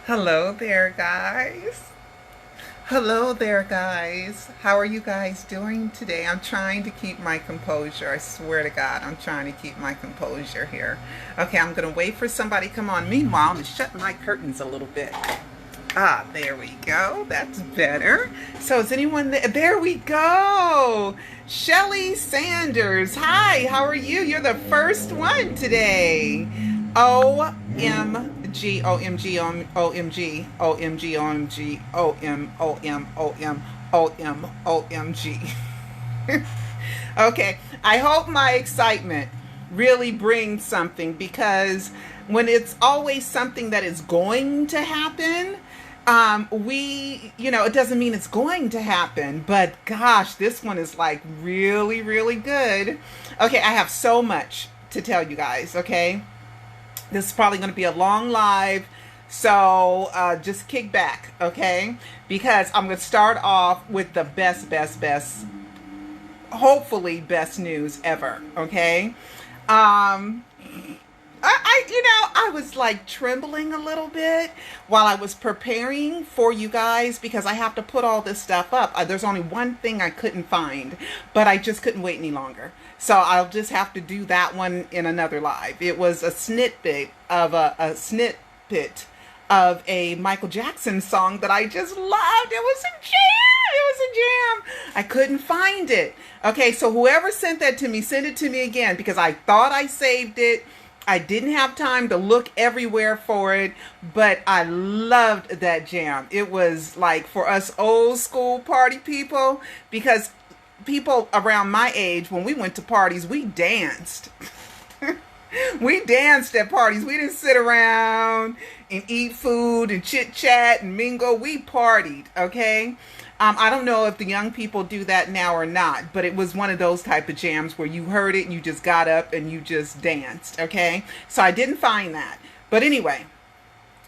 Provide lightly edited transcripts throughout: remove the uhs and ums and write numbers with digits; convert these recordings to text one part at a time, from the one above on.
Hello there, guys. Hello there, guys. How are you guys doing today? I'm trying to keep my composure. I swear to God, I'm trying to keep my composure here. Okay, I'm going to wait for somebody to come on. Meanwhile, I'm going to shut my curtains a little bit. Ah, there we go. That's better. So is anyone there? There we go. Shelly Sanders. Hi, how are you? You're the first one today. OMG, OMG, OMG, OMG, OMG, OM, OM, OM, OM, OMG. Okay, I hope my excitement really brings something, because when it's always something that is going to happen, it doesn't mean it's going to happen, but gosh, this one is like really, really good. Okay, I have so much to tell you guys, okay? This is probably going to be a long live, so just kick back, okay? Because I'm going to start off with the best, hopefully best news ever, okay? I was like trembling a little bit while I was preparing for you guys, because I have to put all this stuff up. There's only one thing I couldn't find, but I just couldn't wait any longer. So I'll just have to do that one in another live. It was a snippet of a Michael Jackson song that I just loved. It was a jam. It was a jam. I couldn't find it. Okay, so whoever sent that to me, send it to me again, because I thought I saved it. I didn't have time to look everywhere for it, but I loved that jam. It was like for us old school party people, because people around my age, when we went to parties, we danced. We danced at parties. We didn't sit around and eat food and chit chat and mingle. We partied, okay? I don't know if the young people do that now or not, but it was one of those type of jams where you heard it and you just got up and you just danced, okay? So I didn't find that. But anyway,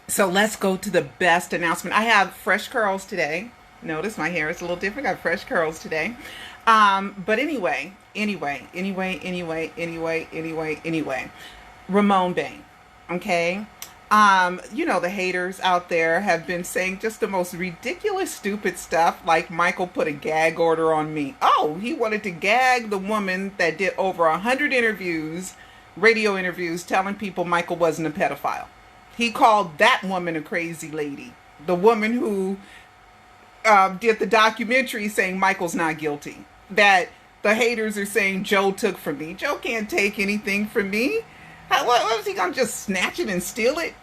so let's go to the best announcement. I have fresh curls today. Notice my hair is a little different. I have fresh curls today. But anyway. Raymone Bain, okay? The haters out there have been saying just the most ridiculous, stupid stuff, like Michael put a gag order on me. Oh, he wanted to gag the woman that did over 100 interviews, radio interviews, telling people Michael wasn't a pedophile. He called that woman a crazy lady. The woman who did the documentary saying Michael's not guilty. That the haters are saying Joe took from me. Joe can't take anything from me. What was he gonna just snatch it and steal it?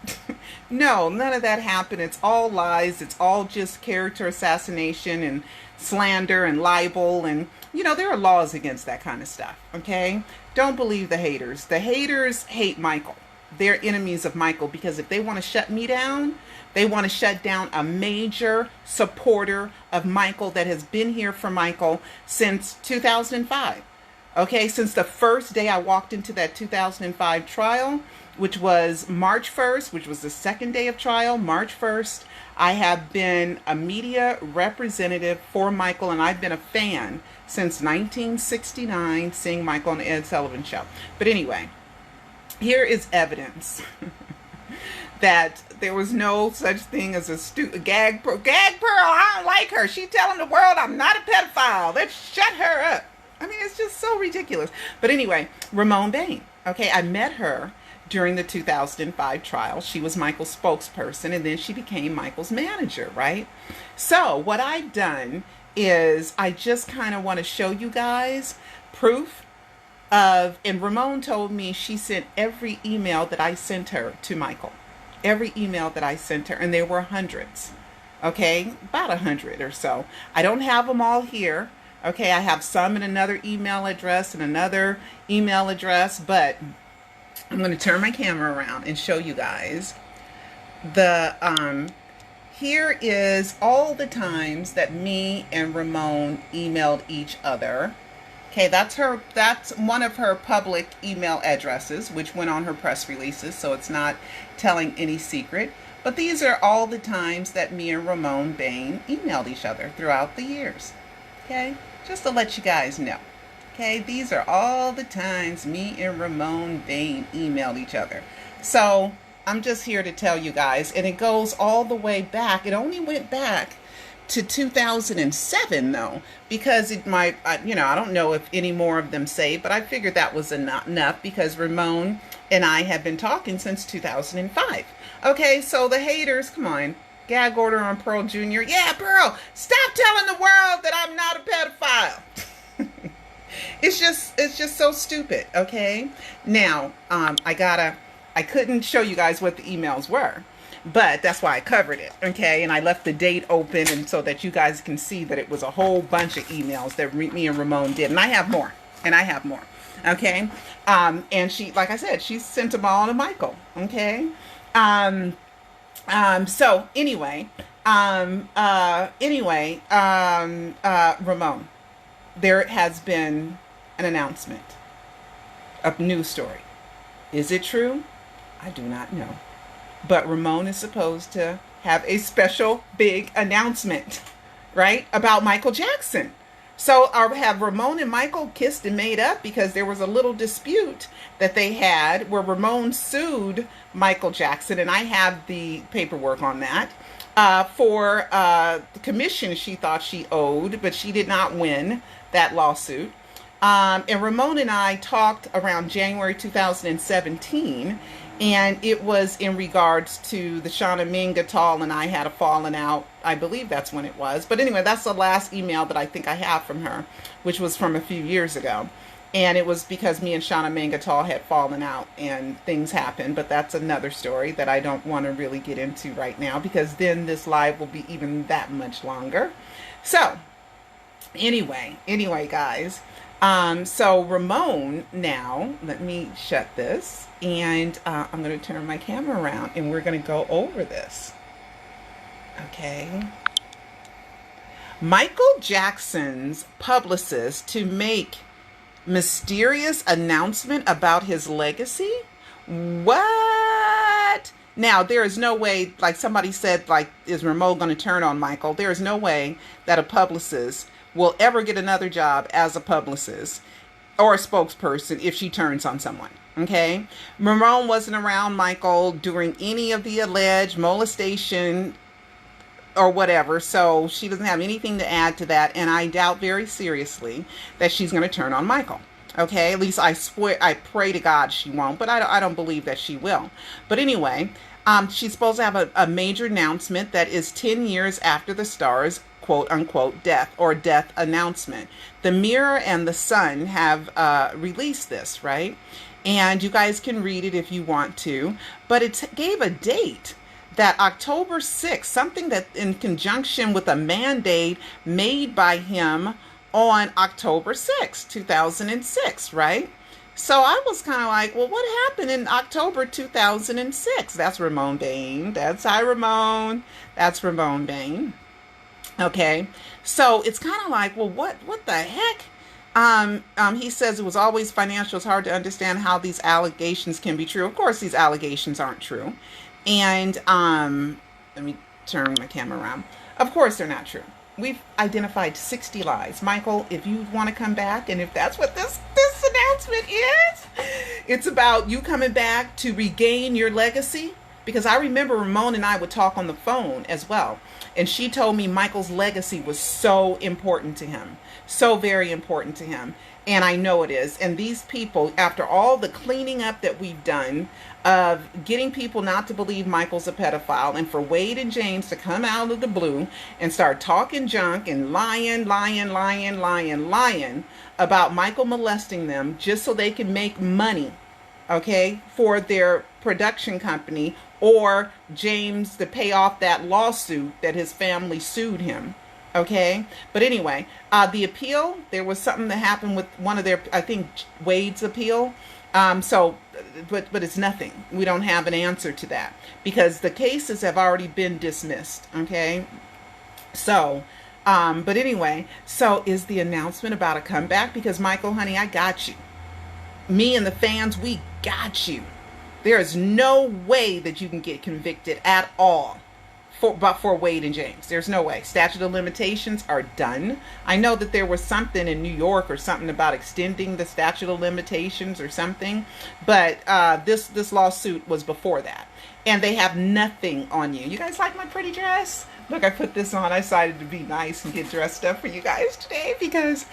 No, none of that happened. It's all lies. It's all just character assassination and slander and libel. And, there are laws against that kind of stuff, okay? Don't believe the haters. The haters hate Michael. They're enemies of Michael, because if they want to shut me down, they want to shut down a major supporter of Michael that has been here for Michael since 2005. Okay, since the first day I walked into that 2005 trial, which was March 1st, which was the second day of trial, March 1st, I have been a media representative for Michael, and I've been a fan since 1969, seeing Michael on the Ed Sullivan Show. But anyway, here is evidence that there was no such thing as a gag pearl. I don't like her. She's telling the world I'm not a pedophile. Let's shut her up. I mean, it's just so ridiculous. But anyway, Raymone Bain. Okay, I met her during the 2005 trial. She was Michael's spokesperson, and then she became Michael's manager, right? So what I've done is I just kind of want to show you guys proof of, and Raymone told me she sent every email that I sent her to Michael. Every email that I sent her, and there were hundreds. Okay, about 100 or so. I don't have them all here. Okay, I have some in another email address and another email address, but I'm going to turn my camera around and show you guys. Here is all the times that me and Raymone emailed each other. Okay, that's one of her public email addresses, which went on her press releases, so it's not telling any secret. But these are all the times that me and Raymone Bain emailed each other throughout the years. Okay, just to let you guys know. Okay, these are all the times me and Raymone Bain emailed each other. So I'm just here to tell you guys, and it goes all the way back. It only went back to 2007 though, because it might, I don't know if any more of them saved, but I figured that was enough because Raymone and I have been talking since 2005. Okay, so the haters, come on. Gag order on Pearl Jr. Yeah, Pearl, stop telling the world that I'm not a pedophile. It's just so stupid, okay? Now, I couldn't show you guys what the emails were, but that's why I covered it, okay? And I left the date open and so that you guys can see that it was a whole bunch of emails that me and Raymone did. And I have more, okay? And she, like I said, she sent them all to Michael, okay? So anyway, Raymone, there has been an announcement, a news story. Is it true? I do not know. But Raymone is supposed to have a special big announcement, right, about Michael Jackson. So have Raymone and Michael kissed and made up because there was a little dispute that they had where Raymone sued Michael Jackson, and I have the paperwork on that, for the commission she thought she owed, but she did not win that lawsuit. And Raymone and I talked around January 2017, and it was in regards to the Shauna Mingatall and I had a falling out. I believe that's when it was. But anyway, that's the last email that I think I have from her, which was from a few years ago. And it was because me and Shauna Mingatall had fallen out and things happened. But that's another story that I don't want to really get into right now, because then this live will be even that much longer. So anyway, guys. So Raymone now, let me shut this, and I'm going to turn my camera around and we're going to go over this. Okay. Michael Jackson's publicist to make mysterious announcement about his legacy? What? Now, there is no way, like somebody said, like, is Raymone going to turn on Michael? There is no way that a publicist will ever get another job as a publicist or a spokesperson if she turns on someone. Okay. Raymone wasn't around Michael during any of the alleged molestation or whatever, so she doesn't have anything to add to that, and I doubt very seriously that she's going to turn on Michael. Okay, at least I pray to God she won't, but I don't believe that she will. But anyway, she's supposed to have a major announcement that is 10 years after the star's quote-unquote death announcement. The Mirror and the Sun have released this, right? And you guys can read it if you want to, but it gave a date, that October 6th, something that in conjunction with a mandate made by him on October 6th, 2006, right? So I was kind of like, well, what happened in October 2006? That's Raymone Bain. That's Raymone. That's Raymone Bain. Okay, so it's kind of like, well, what the heck? He says it was always financial. It's hard to understand how these allegations can be true. Of course, these allegations aren't true. And let me turn my camera around. Of course, they're not true. We've identified 60 lies. Michael, if you want to come back, and if that's what this announcement is, it's about you coming back to regain your legacy. Because I remember Raymone and I would talk on the phone as well. And she told me Michael's legacy was so important to him. So very important to him. And I know it is. And these people, after all the cleaning up that we've done of getting people not to believe Michael's a pedophile, and for Wade and James to come out of the blue and start talking junk and lying about Michael molesting them just so they can make money, okay, for their production company, or James to pay off that lawsuit that his family sued him. Okay. But anyway, the appeal, there was something that happened with one of their, I think Wade's appeal. But it's nothing. We don't have an answer to that because the cases have already been dismissed. Okay. So, but anyway, so is the announcement about a comeback? Because Michael, honey, I got you. Me and the fans, we got you. There is no way that you can get convicted at all for Wade and James. There's no way. Statute of limitations are done. I know that there was something in New York or something about extending the statute of limitations or something, but this lawsuit was before that, and they have nothing on you. You guys like my pretty dress? Look, I put this on. I decided to be nice and get dressed up for you guys today because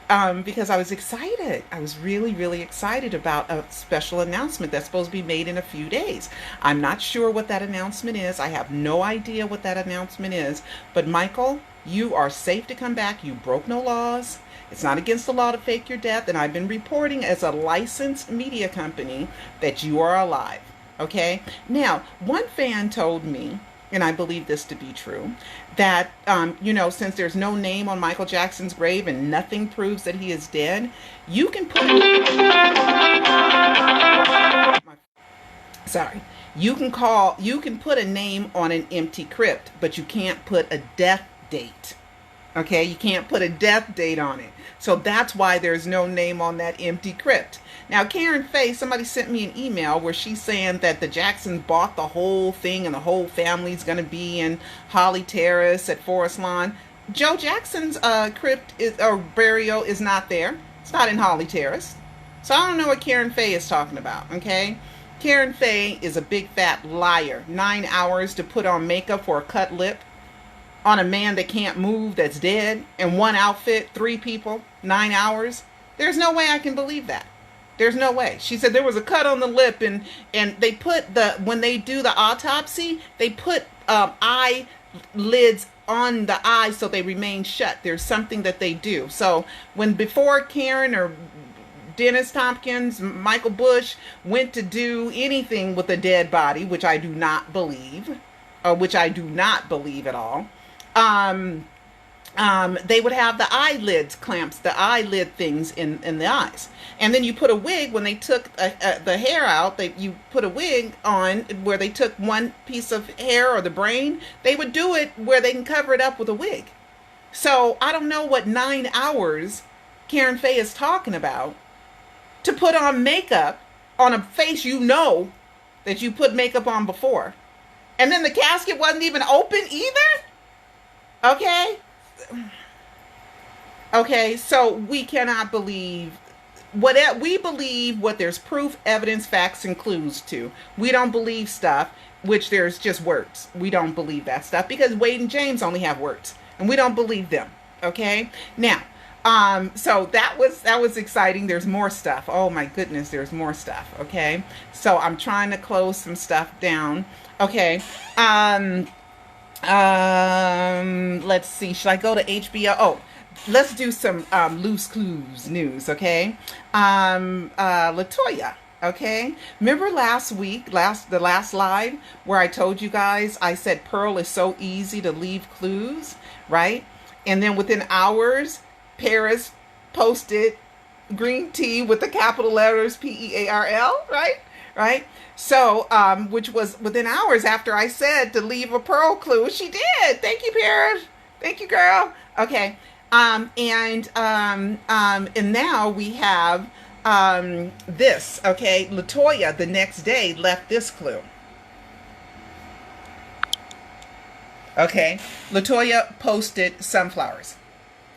I was excited. I was really, really excited about a special announcement that's supposed to be made in a few days. I'm not sure what that announcement is. I have no idea what that announcement is. But Michael, you are safe to come back. You broke no laws. It's not against the law to fake your death. And I've been reporting as a licensed media company that you are alive. Okay? Now, one fan told me, and I believe this to be true, that, since there's no name on Michael Jackson's grave and nothing proves that he is dead, you can put... Sorry. You can put a name on an empty crypt, but you can't put a death date. Okay? You can't put a death date on it. So that's why there's no name on that empty crypt. Now, Karen Faye, somebody sent me an email where she's saying that the Jacksons bought the whole thing and the whole family's going to be in Holly Terrace at Forest Lawn. Joe Jackson's crypt or burial is not there. It's not in Holly Terrace. So I don't know what Karen Faye is talking about, okay? Karen Faye is a big fat liar. 9 hours to put on makeup for a cut lip on a man that can't move, that's dead, in one outfit, 3 people, 9 hours. There's no way I can believe that. There's no way. She said there was a cut on the lip, and they put when they do the autopsy, they put eyelids on the eyes so they remain shut. There's something that they do. So before Karen or Dennis Tompkins, Michael Bush went to do anything with a dead body, which I do not believe, at all, they would have the eyelids clamps, the eyelid things in the eyes. And then you put a wig, when they took the hair out, you put a wig on where they took one piece of hair or the brain. They would do it where they can cover it up with a wig. So I don't know what 9 hours Karen Faye is talking about to put on makeup on a face that you put makeup on before. And then the casket wasn't even open either? Okay, so we cannot believe we believe what there's proof, evidence, facts, and clues to. We don't believe stuff which there's just words. We don't believe that stuff because Wade and James only have words, and we don't believe them. Okay, now, so that was exciting. There's more stuff. Oh my goodness, there's more stuff. Okay, so I'm trying to close some stuff down. Okay, let's see. Should I go to HBO? Oh, let's do some loose clues news. Okay, Latoya. Okay, remember last week, the last live where I told you guys, I said Pearl is so easy to leave clues, right? And then within hours, Paris posted green tea with the capital letters Pearl, right? So, which was within hours after I said to leave a Pearl clue. She did. Thank you, Paris. Thank you, girl. Okay. And now we have this. Okay, Latoya the next day left this clue. Okay, Latoya posted sunflowers.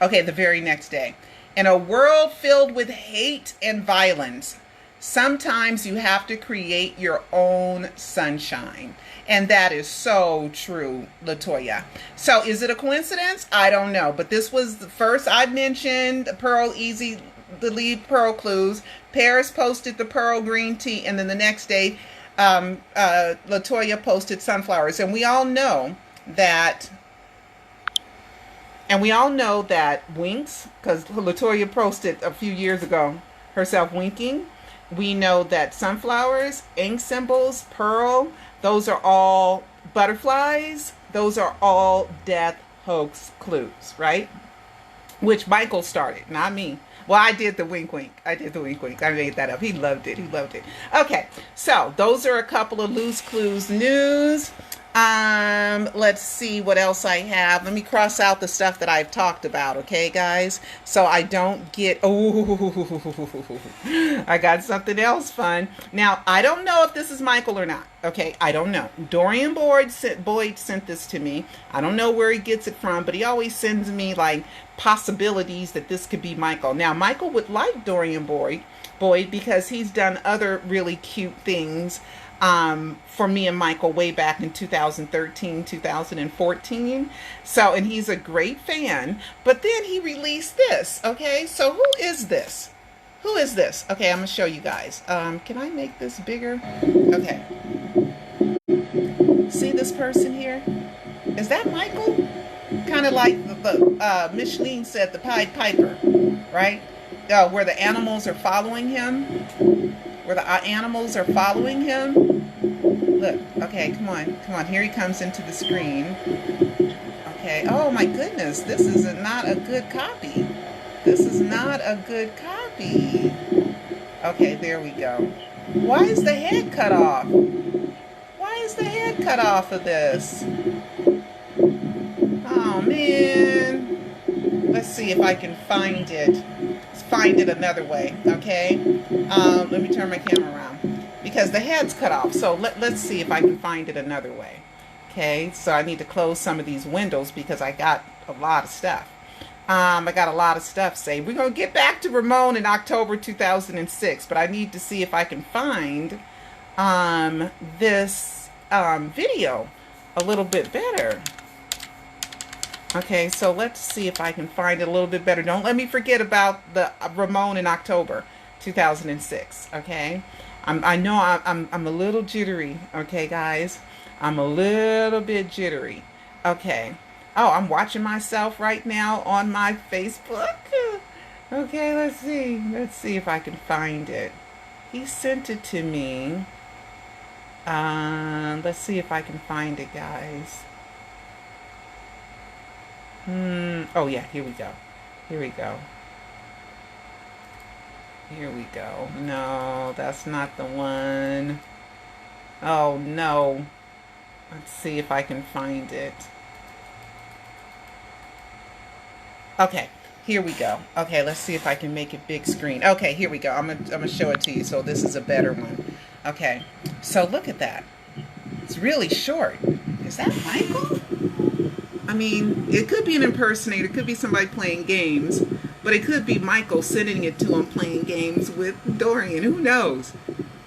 Okay, the very next day. In a world filled with hate and violence, sometimes you have to create your own sunshine. And that is so true, Latoya. So is it a coincidence? I don't know. But this was the first I mentioned Pearl easy to leave Pearl clues. Paris posted the Pearl green tea. And then the next day, Latoya posted sunflowers. And we all know that winks, because Latoya posted a few years ago herself winking. We know that sunflowers, ink symbols, pearl, those are all butterflies. Those are all death hoax clues, right? Which Michael started, not me. Well, I did the wink wink. I made that up. He loved it. Okay, so those are a couple of loose clues news. Let's see what else I have. Let me cross out the stuff that I've talked about, okay, guys? So I don't get, oh, I got something else fun. Now, I don't know if this is Michael or not, okay? I don't know. Dorian Boyd sent this to me. I don't know where he gets it from, but he always sends me, like, possibilities that this could be Michael. Now, Michael would like Dorian Boyd because he's done other really cute things for me and Michael way back in 2013, 2014. So, and he's a great fan. But then he released this. Okay, so who is this? Who is this? Okay, I'm going to show you guys. Can I make this bigger? Okay. See this person here? Is that Michael? Kind of like the Micheline said, the Pied Piper, right? Where the animals are following him. Where the animals are following him. Look, okay, come on. Here he comes into the screen. Okay, oh my goodness, this is not a good copy. This is not a good copy. Okay, there we go. Why is the head cut off? Why is the head cut off of this? Oh man. Let's see if I can find it. Find it another way, okay? Let me turn my camera around because the head's cut off. So let's see if I can find it another way. Okay, so I need to close some of these windows because I got a lot of stuff. I got a lot of stuff saved. We're going to get back to Raymone in October 2006, but I need to see if I can find this video a little bit better. Okay, so let's see if I can find it a little bit better. Don't let me forget about the Raymone in October 2006, okay? I know I'm a little jittery, okay, guys? I'm a little bit jittery. Okay. Oh, I'm watching myself right now on my Facebook. Okay, let's see. Let's see if I can find it. He sent it to me. Let's see if I can find it, guys. Oh yeah, here we go. Here we go. Here we go. No, that's not the one. Oh no. Let's see if I can find it. Okay, here we go. Okay, let's see if I can make it big screen. Okay, here we go. I'm gonna show it to you. So this is a better one. Okay, so look at that. It's really short. Is that Michael? I mean, it could be an impersonator, it could be somebody playing games, but it could be Michael sending it to him playing games with Dorian. Who knows?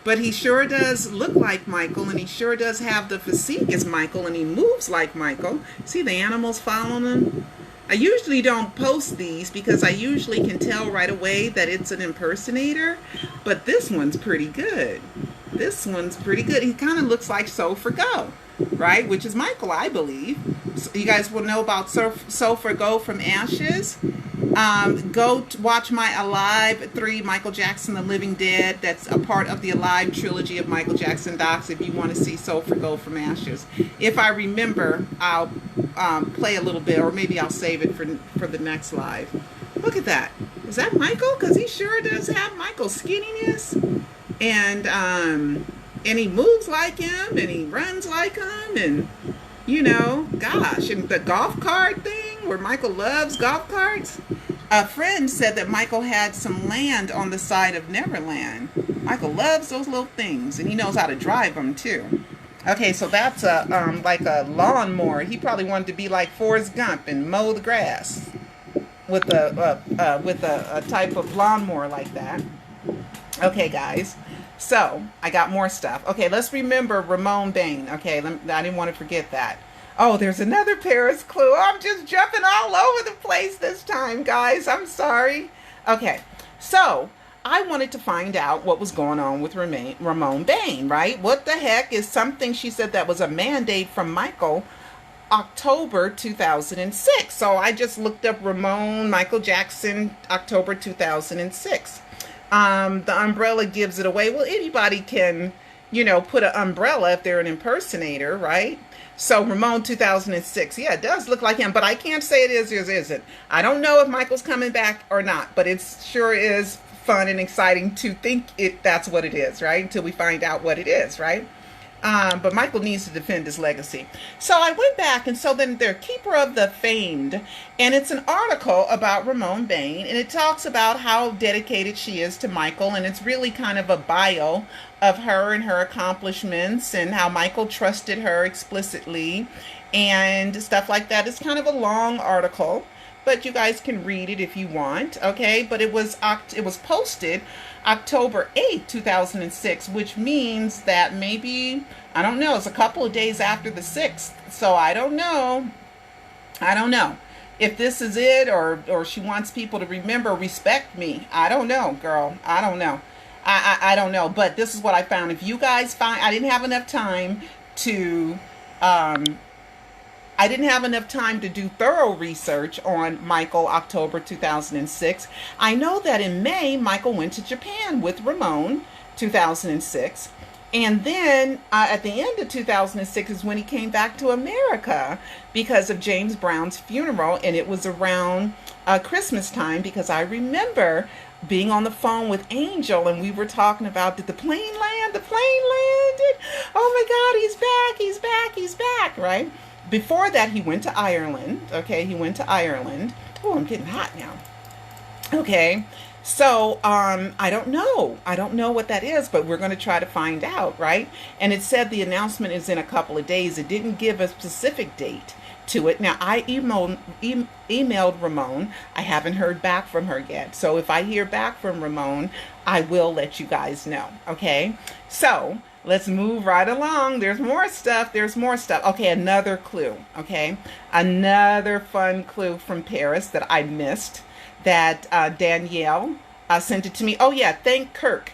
But he sure does look like Michael, and he sure does have the physique as Michael, and he moves like Michael. See the animals following him? I usually don't post these because I usually can tell right away that it's an impersonator, but this one's pretty good. This one's pretty good. He kind of looks like So For Go, right? Which is Michael, I believe. So you guys will know about So For Go from Ashes. Go watch my Alive 3, Michael Jackson, The Living Dead. That's a part of the Alive trilogy of Michael Jackson docs if you want to see So For Go from Ashes. If I remember, I'll play a little bit, or maybe I'll save it for the next live. Look at that. Is that Michael? Because he sure does have Michael's skinniness. And he moves like him, and he runs like him, and you know, gosh, and the golf cart thing where Michael loves golf carts. A friend said that Michael had some land on the side of Neverland. Michael loves those little things, and he knows how to drive them too. Okay, so that's like a lawnmower. He probably wanted to be like Forrest Gump and mow the grass with a type of lawnmower like that. Okay, guys. So, I got more stuff. Okay, let's remember Raymone Bain. Okay, I didn't want to forget that. Oh, there's another Paris clue. I'm just jumping all over the place this time, guys. I'm sorry. Okay, so I wanted to find out what was going on with Raymone Bain, right? What the heck is something she said that was a mandate from Michael October 2006. So I just looked up Raymone, Michael Jackson, October 2006. The umbrella gives it away. Well, anybody can, you know, put an umbrella if they're an impersonator, right? So Raymone 2006, yeah, it does look like him, but I can't say it is or isn't. I don't know if Michael's coming back or not, but it sure is fun and exciting to think that's what it is, right? Until we find out what it is, right? But Michael needs to defend his legacy. So I went back, and so then they're Keeper of the Famed, and it's an article about Raymone Bain, and it talks about how dedicated she is to Michael, and it's really kind of a bio of her and her accomplishments and how Michael trusted her explicitly and stuff like that. It's kind of a long article, but you guys can read it if you want, okay? But it was posted October 8th, 2006, which means that maybe, I don't know, it's a couple of days after the 6th. So I don't know if this is it, or she wants people to remember, respect me. I don't know, girl. I don't know. I don't know, but this is what I found. If you guys find, I didn't have enough time to do thorough research on Michael October 2006. I know that in May, Michael went to Japan with Raymone 2006. And then at the end of 2006 is when he came back to America because of James Brown's funeral. And it was around Christmas time, because I remember being on the phone with Angel and we were talking about, did the plane land? The plane landed. Oh my God, he's back, right? Before that, he went to Ireland. Okay, he went to Ireland. Oh, I'm getting hot now. Okay, so I don't know what that is, but we're going to try to find out, right? And it said the announcement is in a couple of days. It didn't give a specific date to it. Now, I emailed Raymone. I haven't heard back from her yet. So if I hear back from Raymone, I will let you guys know. Okay, so let's move right along. There's more stuff. Okay, another clue. Okay, another fun clue from Paris that I missed, that Danielle sent it to me. Oh yeah, thank Kirk.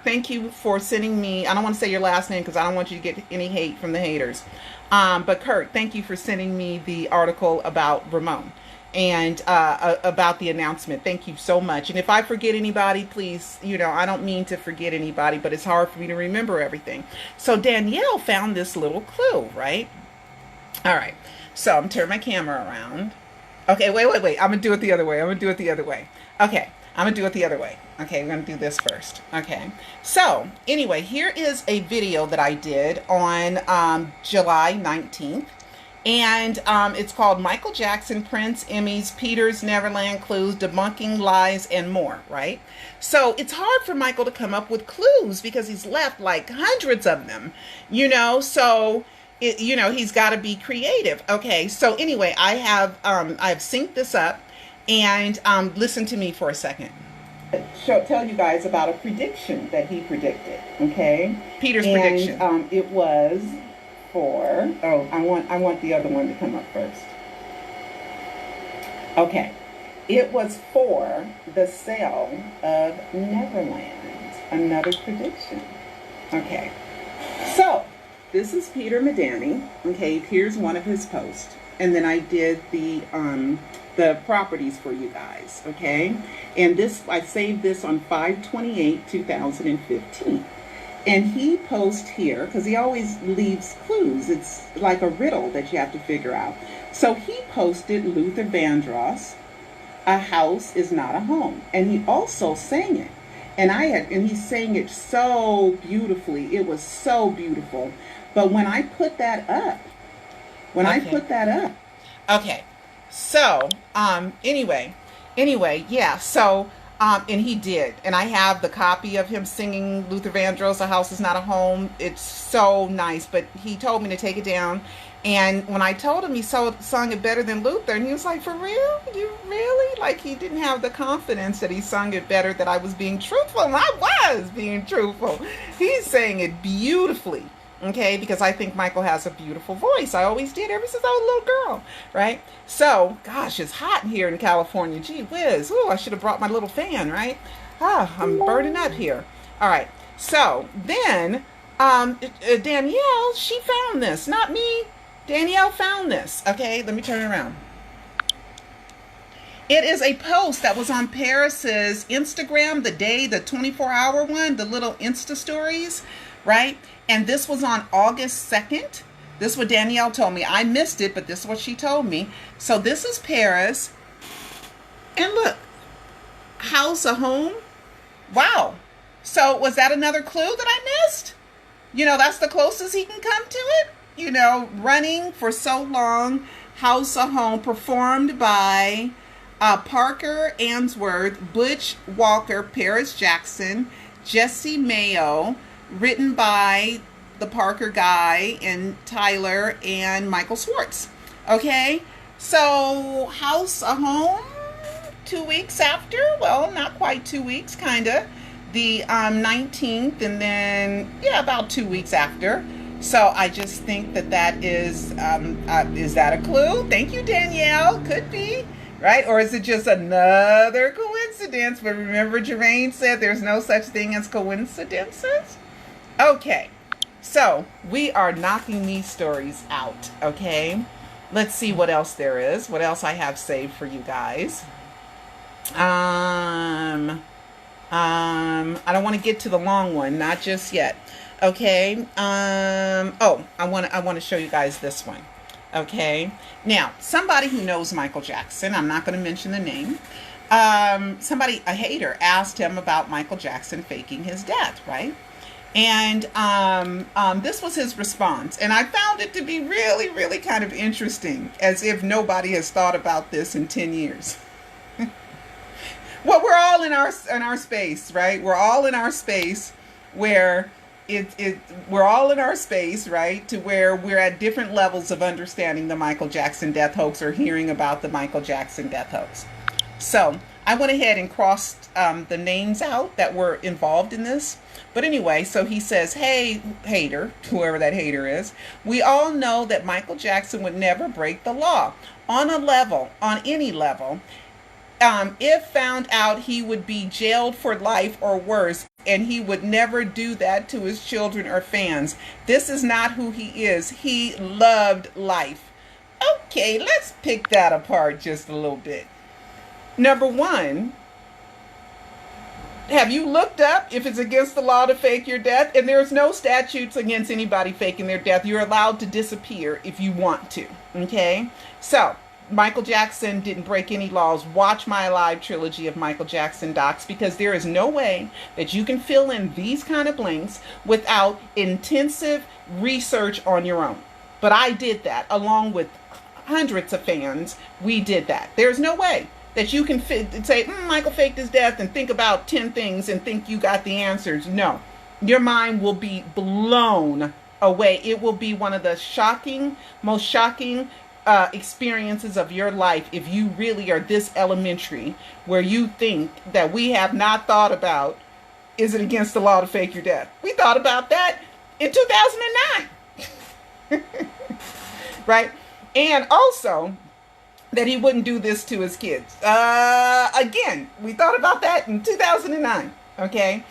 Thank you for sending me, I don't want to say your last name because I don't want you to get any hate from the haters. But Kirk, thank you for sending me the article about Raymone and about the announcement. Thank you so much. And if I forget anybody, please, I don't mean to forget anybody, but it's hard for me to remember everything. So Danielle found this little clue, right? All right. So I'm turning my camera around. Okay, wait. I'm going to do it the other way. Okay, I'm going to do it the other way. Okay, we're going to do this first. Okay. So anyway, here is a video that I did on July 19th. And it's called Michael Jackson, Prince, Emmys, Peter's Neverland Clues, Debunking Lies, and More, right? So it's hard for Michael to come up with clues because he's left like hundreds of them, so he's got to be creative. Okay, so anyway, I've synced this up, and listen to me for a second. Tell you guys about a prediction that he predicted, okay? Peter's prediction. It was for, I want the other one to come up first. Okay. It was for the sale of Neverland. Another prediction. Okay. So, this is Peter Medani. Okay, here's one of his posts. And then I did the properties for you guys, okay? And this, I saved this on 5/28/2015. And he posts here, because he always leaves clues. It's like a riddle that you have to figure out. So he posted Luther Vandross, "A house is not a home." And he also sang it. And he sang it so beautifully. It was so beautiful. But when I put that up, okay. So, anyway, yeah. So, and he did. And I have the copy of him singing Luther Vandross, "A House is Not a Home." It's so nice. But he told me to take it down. And when I told him, he sung it better than Luther. And he was like, "For real? You really?" Like, he didn't have the confidence that he sung it better, that I was being truthful. And I was being truthful. He sang it beautifully. Okay, because I think Michael has a beautiful voice. I always did, ever since I was a little girl, right? So, gosh, it's hot here in California. Gee whiz. Ooh, I should have brought my little fan, right? I'm burning up here. All right. So, then, Danielle, she found this. Not me. Danielle found this. Okay, let me turn it around. It is a post that was on Paris's Instagram, the 24-hour one, the little Insta stories, right? And this was on August 2nd. This is what Danielle told me. I missed it, but this is what she told me. So this is Paris. And look, house, a home. Wow. So was that another clue that I missed? That's the closest he can come to it. Running for so long, House of Home, performed by Parker Ainsworth, Butch Walker, Paris Jackson, Jesse Mayo, written by the Parker guy and Tyler and Michael Schwartz. Okay, so House of Home, 2 weeks after, well, not quite 2 weeks, kind of, the 19th, and then, yeah, about 2 weeks after. So I just think that is that a clue? Thank you, Danielle. Could be, right? Or is it just another coincidence? But remember, Jermaine said there's no such thing as coincidences? Okay, so we are knocking these stories out, okay? Let's see what else there is. What else I have saved for you guys. I don't want to get to the long one, not just yet. Okay. I want to show you guys this one. Okay. Now, somebody who knows Michael Jackson, I'm not going to mention the name. A hater, asked him about Michael Jackson faking his death, right? And this was his response. And I found it to be really, really kind of interesting, as if nobody has thought about this in 10 years. Well, we're all in our space, right? We're all in our space where we're all in our space, right? To where we're at different levels of understanding the Michael Jackson death hoax or hearing about the Michael Jackson death hoax. So I went ahead and crossed the names out that were involved in this. But anyway, so he says, hey, hater, whoever that hater is, we all know that Michael Jackson would never break the law on any level. If found out, he would be jailed for life or worse, and he would never do that to his children or fans. This is not who he is. He loved life. Okay, let's pick that apart just a little bit. Number one, have you looked up if it's against the law to fake your death? And there's no statutes against anybody faking their death. You're allowed to disappear if you want to. Okay? So, Michael Jackson didn't break any laws. Watch my Alive trilogy of Michael Jackson docs, because there is no way that you can fill in these kind of blanks without intensive research on your own. But I did that along with hundreds of fans. We did that. There's no way that you can say, Michael faked his death and think about 10 things and think you got the answers. No, your mind will be blown away. It will be one of the most shocking experiences of your life if you really are this elementary, where you think that we have not thought about, is it against the law to fake your death? We thought about that in 2009. Right? And also that he wouldn't do this to his kids. Again, we thought about that in 2009. Okay?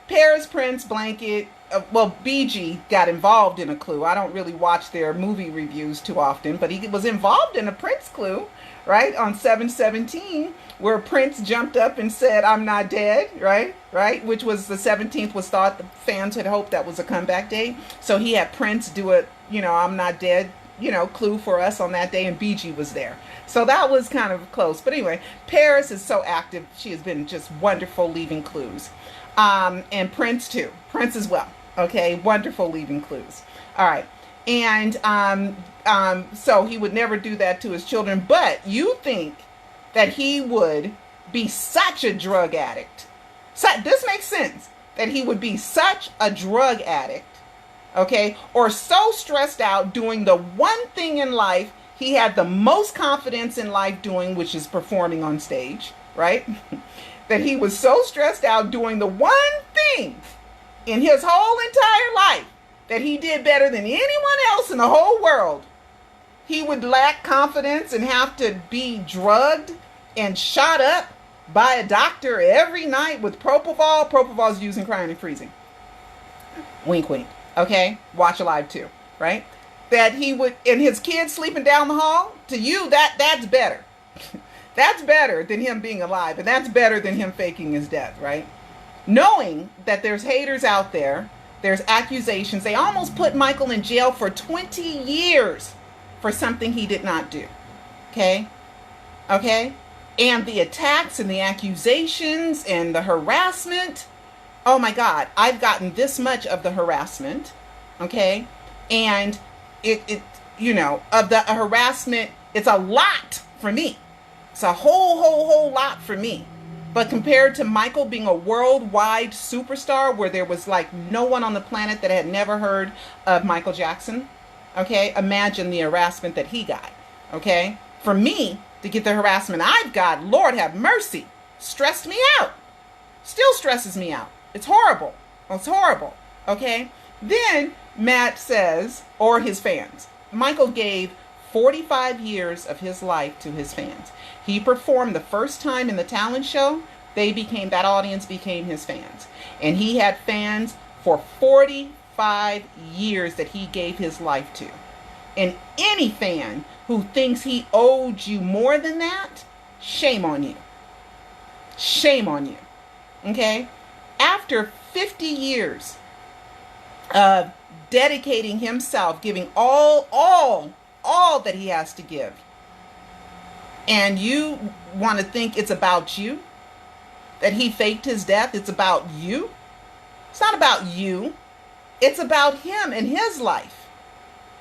Paris, Prince, Blanket, BG got involved in a clue. I don't really watch their movie reviews too often, but he was involved in a Prince clue, right? On 7/17, where Prince jumped up and said, I'm not dead, right? Which was the 17th was thought, the fans had hoped that was a comeback date. So he had Prince do a, I'm not dead, clue for us on that day, and BG was there. So that was kind of close. But anyway, Paris is so active. She has been just wonderful leaving clues. And Prince too. Prince as well. Okay, wonderful leaving clues. All right. And so he would never do that to his children. But you think that he would be such a drug addict. So this makes sense. That he would be such a drug addict. Okay. Or so stressed out doing the one thing in life he had the most confidence in life doing, which is performing on stage. Right? That he was so stressed out doing the one thing in his whole entire life that he did better than anyone else in the whole world. He would lack confidence and have to be drugged and shot up by a doctor every night with propofol. Propofol is used in crying and freezing. Wink, wink. Okay? Watch Alive too. Right? That he would, and his kids sleeping down the hall, to you, that's better. That's better than him being alive, and that's better than him faking his death, right? Knowing that there's haters out there, there's accusations. They almost put Michael in jail for 20 years for something he did not do. Okay? And the attacks and the accusations and the harassment, oh my God, I've gotten this much of the harassment, okay? And it of the harassment, it's a lot for me. It's a whole lot for me. But compared to Michael being a worldwide superstar where there was like no one on the planet that had never heard of Michael Jackson, okay? Imagine the harassment that he got, okay? For me to get the harassment I've got, Lord have mercy, stressed me out. Still stresses me out. It's horrible. It's horrible, okay? Then Matt says, or his fans, Michael gave 45 years of his life to his fans. He performed the first time in the talent show. That audience became his fans. And he had fans for 45 years that he gave his life to. And any fan who thinks he owed you more than that, shame on you. Shame on you. Okay? After 50 years of dedicating himself, giving all that he has to give, and you want to think it's about you, that he faked his death, it's about you. It's not about you. It's about him and his life.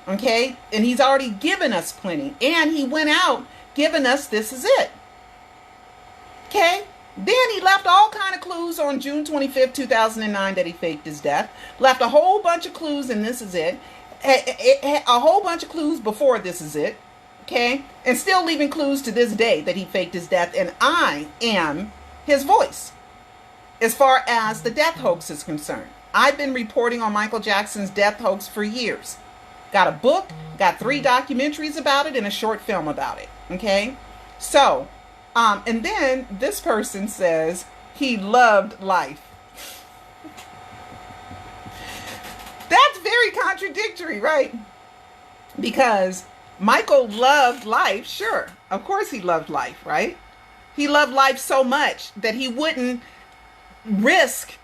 Okay? And he's already given us plenty. And he went out giving us this is it. Okay? Then he left all kind of clues on June 25th, 2009 that he faked his death. Left a whole bunch of clues in This Is It. A whole bunch of clues before This Is It. Okay? And still leaving clues to this day that he faked his death. And I am his voice as far as the death hoax is concerned. I've been reporting on Michael Jackson's death hoax for years. Got a book, got 3 documentaries about it, and a short film about it. Okay? So, and then this person says he loved life. That's very contradictory, right? Because Michael loved life, sure. Of course he loved life, right? He loved life so much that he wouldn't risk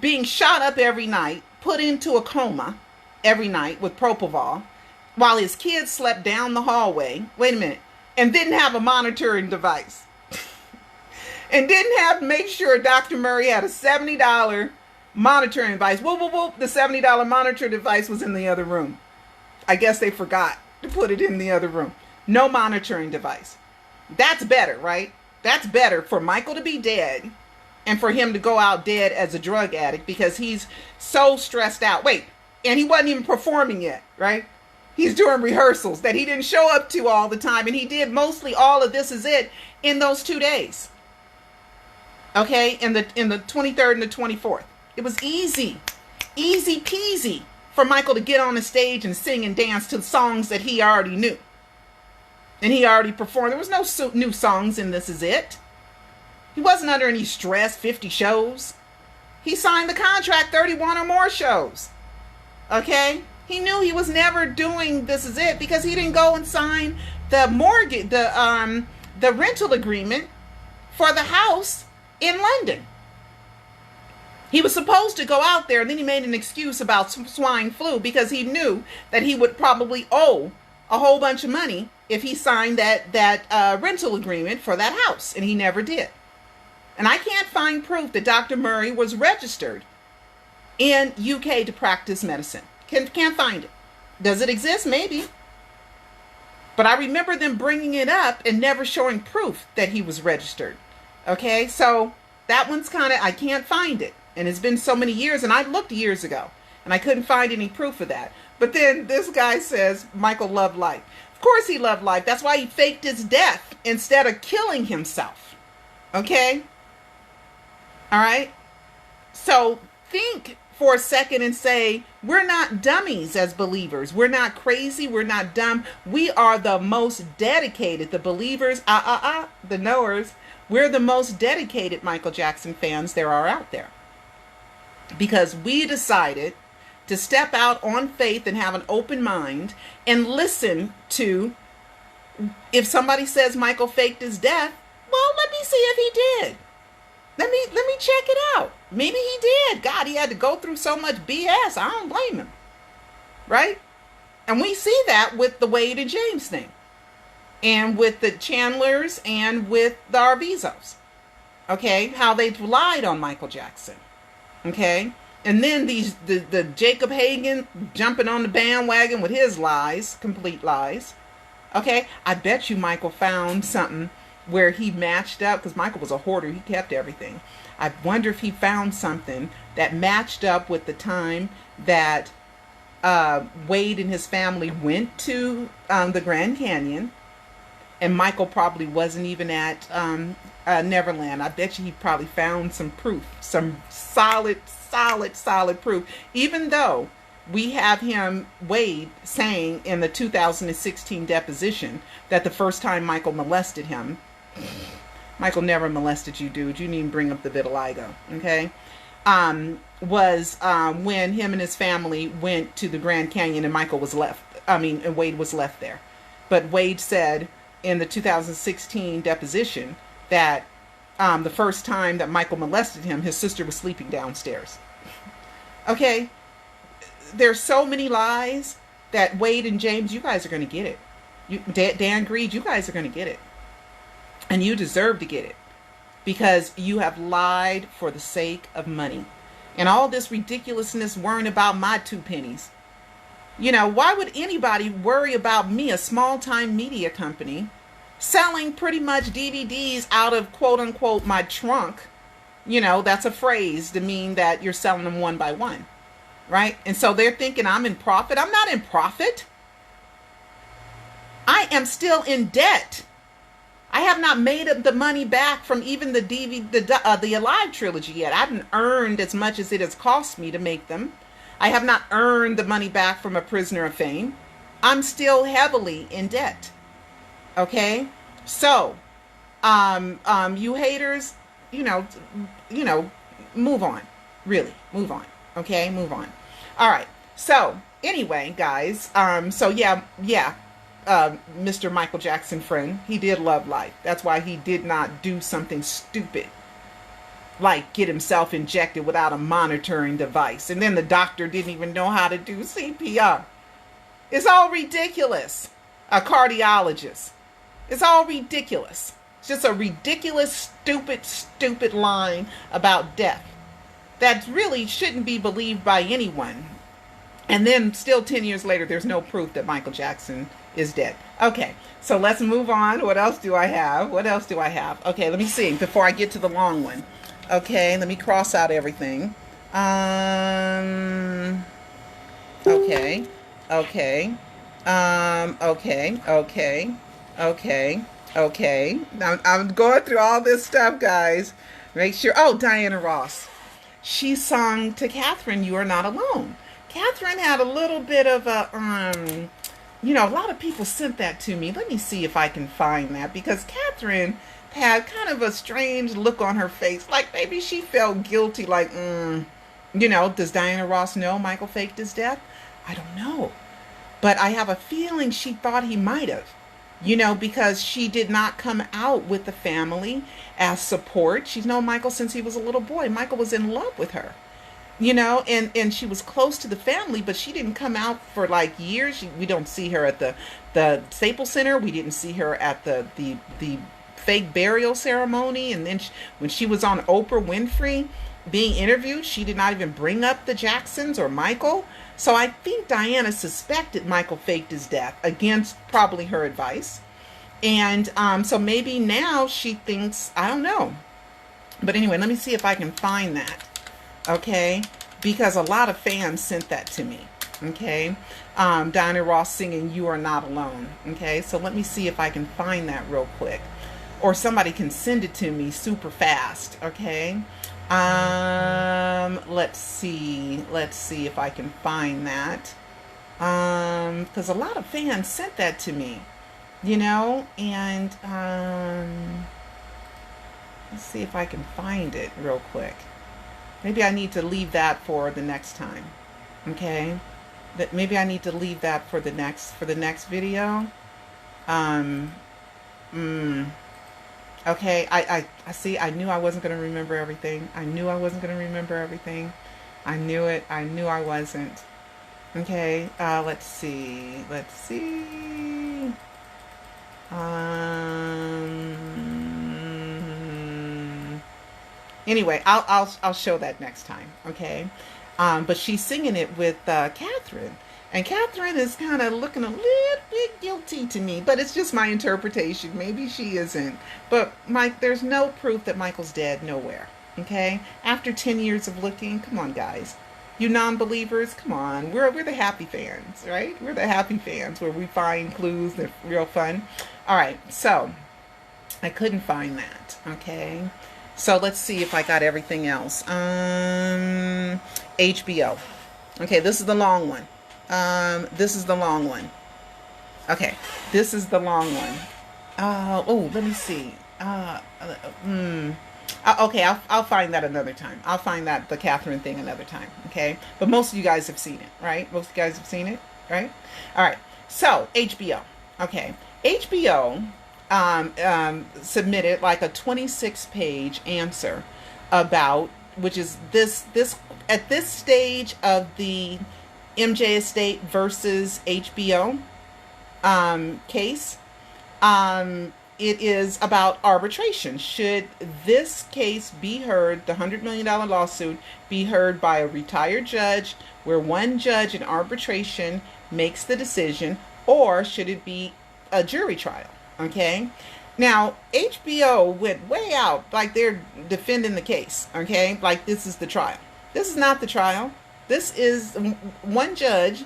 being shot up every night, put into a coma every night with propofol, while his kids slept down the hallway, wait a minute, and didn't have a monitoring device. And didn't have to make sure Dr. Murray had a $70 monitoring device. Whoop, whoop, whoop. The $70 monitor device was in the other room. I guess they forgot to put it in the other room. No monitoring device. That's better, right? That's better for Michael to be dead and for him to go out dead as a drug addict because he's so stressed out. Wait, and he wasn't even performing yet, right? He's doing rehearsals that he didn't show up to all the time, and he did mostly all of This Is It in those 2 days. Okay, in the 23rd and the 24th. It was easy peasy for Michael to get on the stage and sing and dance to songs that he already knew. And he already performed. There was no new songs in This Is It. He wasn't under any stress, 50 shows. He signed the contract, 31 or more shows. Okay? He knew he was never doing This Is It because he didn't go and sign the mortgage, the rental agreement for the house in London. He was supposed to go out there, and then he made an excuse about swine flu because he knew that he would probably owe a whole bunch of money if he signed that rental agreement for that house, and he never did. And I can't find proof that Dr. Murray was registered in UK to practice medicine. Can't find it. Does it exist? Maybe. But I remember them bringing it up and never showing proof that he was registered. Okay, so that one's kind of, I can't find it. And it's been so many years, and I looked years ago, and I couldn't find any proof of that. But then this guy says Michael loved life. Of course he loved life. That's why he faked his death instead of killing himself. Okay? All right? So think for a second and say, we're not dummies as believers. We're not crazy. We're not dumb. We are the most dedicated. The believers, the knowers. We're the most dedicated Michael Jackson fans there are out there. Because we decided to step out on faith and have an open mind and listen to, if somebody says Michael faked his death, well, let me see if he did. Let me check it out. Maybe he did. God, he had to go through so much BS. I don't blame him. Right? And we see that with the Wade and James thing. And with the Chandlers and with the Arvizos. Okay? How they lied on Michael Jackson. Okay. And then the Jacob Hagan jumping on the bandwagon with his lies, complete lies. Okay. I bet you Michael found something where he matched up, because Michael was a hoarder. He kept everything. I wonder if he found something that matched up with the time that Wade and his family went to the Grand Canyon, and Michael probably wasn't even at Neverland. I bet you he probably found some proof, some solid proof, even though we have him, Wade, saying in the 2016 deposition that the first time Michael molested him, Michael never molested you, dude. You needn't bring up the vitiligo, okay? Was when him and his family went to the Grand Canyon and Michael was left. And Wade was left there. But Wade said in the 2016 deposition that the first time that Michael molested him, his sister was sleeping downstairs. Okay? There's so many lies that Wade and James, you guys are going to get it. Dan Greed, you guys are going to get it. And you deserve to get it. Because you have lied for the sake of money. And all this ridiculousness worrying about my 2 pennies. You know, why would anybody worry about me, a small-time media company, selling pretty much DVDs out of quote-unquote my trunk? You know, that's a phrase to mean that you're selling them one by one. Right? And so they're thinking I'm in profit. I'm not in profit. I am still in debt. I have not made up the money back from even the L.O.V.E trilogy yet. I haven't earned as much as it has cost me to make them. I have not earned the money back from A Prisoner of Fame. I'm still heavily in debt. Okay? So, you haters, you know, move on. Really, move on. Okay? Move on. All right. So, anyway, guys, Mr. Michael Jackson friend, he did love life. That's why he did not do something stupid like get himself injected without a monitoring device. And then the doctor didn't even know how to do CPR. It's all ridiculous. A cardiologist. It's all ridiculous. It's just a ridiculous, stupid line about death that really shouldn't be believed by anyone. And then still 10 years later, there's no proof that Michael Jackson is dead. Okay, so let's move on. What else do I have? Okay, let me see before I get to the long one. Okay, let me cross out everything. Okay. I'm going through all this stuff, guys. Make sure. Oh, Diana Ross. She sung to Catherine, "You Are Not Alone." Catherine had a little bit of a, a lot of people sent that to me. Let me see if I can find that, because Catherine had kind of a strange look on her face. Like maybe she felt guilty, like, does Diana Ross know Michael faked his death? I don't know. But I have a feeling she thought he might have, because she did not come out with the family as support. She's known Michael since he was a little boy. Michael was in love with her. And she was close to the family, but she didn't come out for like years. We don't see her at the Staples Center. We didn't see her at the fake burial ceremony. And then when she was on Oprah Winfrey being interviewed, she did not even bring up the Jacksons or Michael. So I think Diana suspected Michael faked his death against probably her advice. And so maybe now she thinks, I don't know. But anyway, let me see if I can find that. Okay, because a lot of fans sent that to me. Okay, Diana Ross singing "You Are Not Alone." Okay, so let me see if I can find that real quick, or somebody can send it to me super fast. Okay, let's see if I can find that, because a lot of fans sent that to me, and let's see if I can find it real quick. Maybe I need to leave that for the next time. Okay? Maybe I need to leave that for the next video. Okay, I see. I knew I wasn't going to remember everything. I knew I knew it. I knew I wasn't. Okay, let's see. Anyway, I'll show that next time, okay? But she's singing it with Catherine, and Catherine is kind of looking a little bit guilty to me, but it's just my interpretation. Maybe she isn't. But Mike, there's no proof that Michael's dead. Nowhere. Okay? After 10 years of looking, come on, guys. You non-believers, come on. We're the happy fans, right? We're the happy fans where we find clues. They're real fun. All right, so I couldn't find that. Okay. So let's see if I got everything else. HBO. Okay, this is the long one. This is the long one. Okay, this is the long one. Oh, let me see. Okay, I'll find that another time. I'll find that the Catherine thing another time. Okay, but most of you guys have seen it, right? Most of you guys have seen it, right? All right. So HBO. Okay, HBO submitted like a 26-page answer about, which is this at this stage of the MJ estate versus HBO case. It is about arbitration. Should this case be heard, the $100 million lawsuit, be heard by a retired judge where one judge in arbitration makes the decision, or should it be a jury trial? Okay. Now, HBO went way out, like they're defending the case. Okay. Like this is the trial. This is not the trial. This is one judge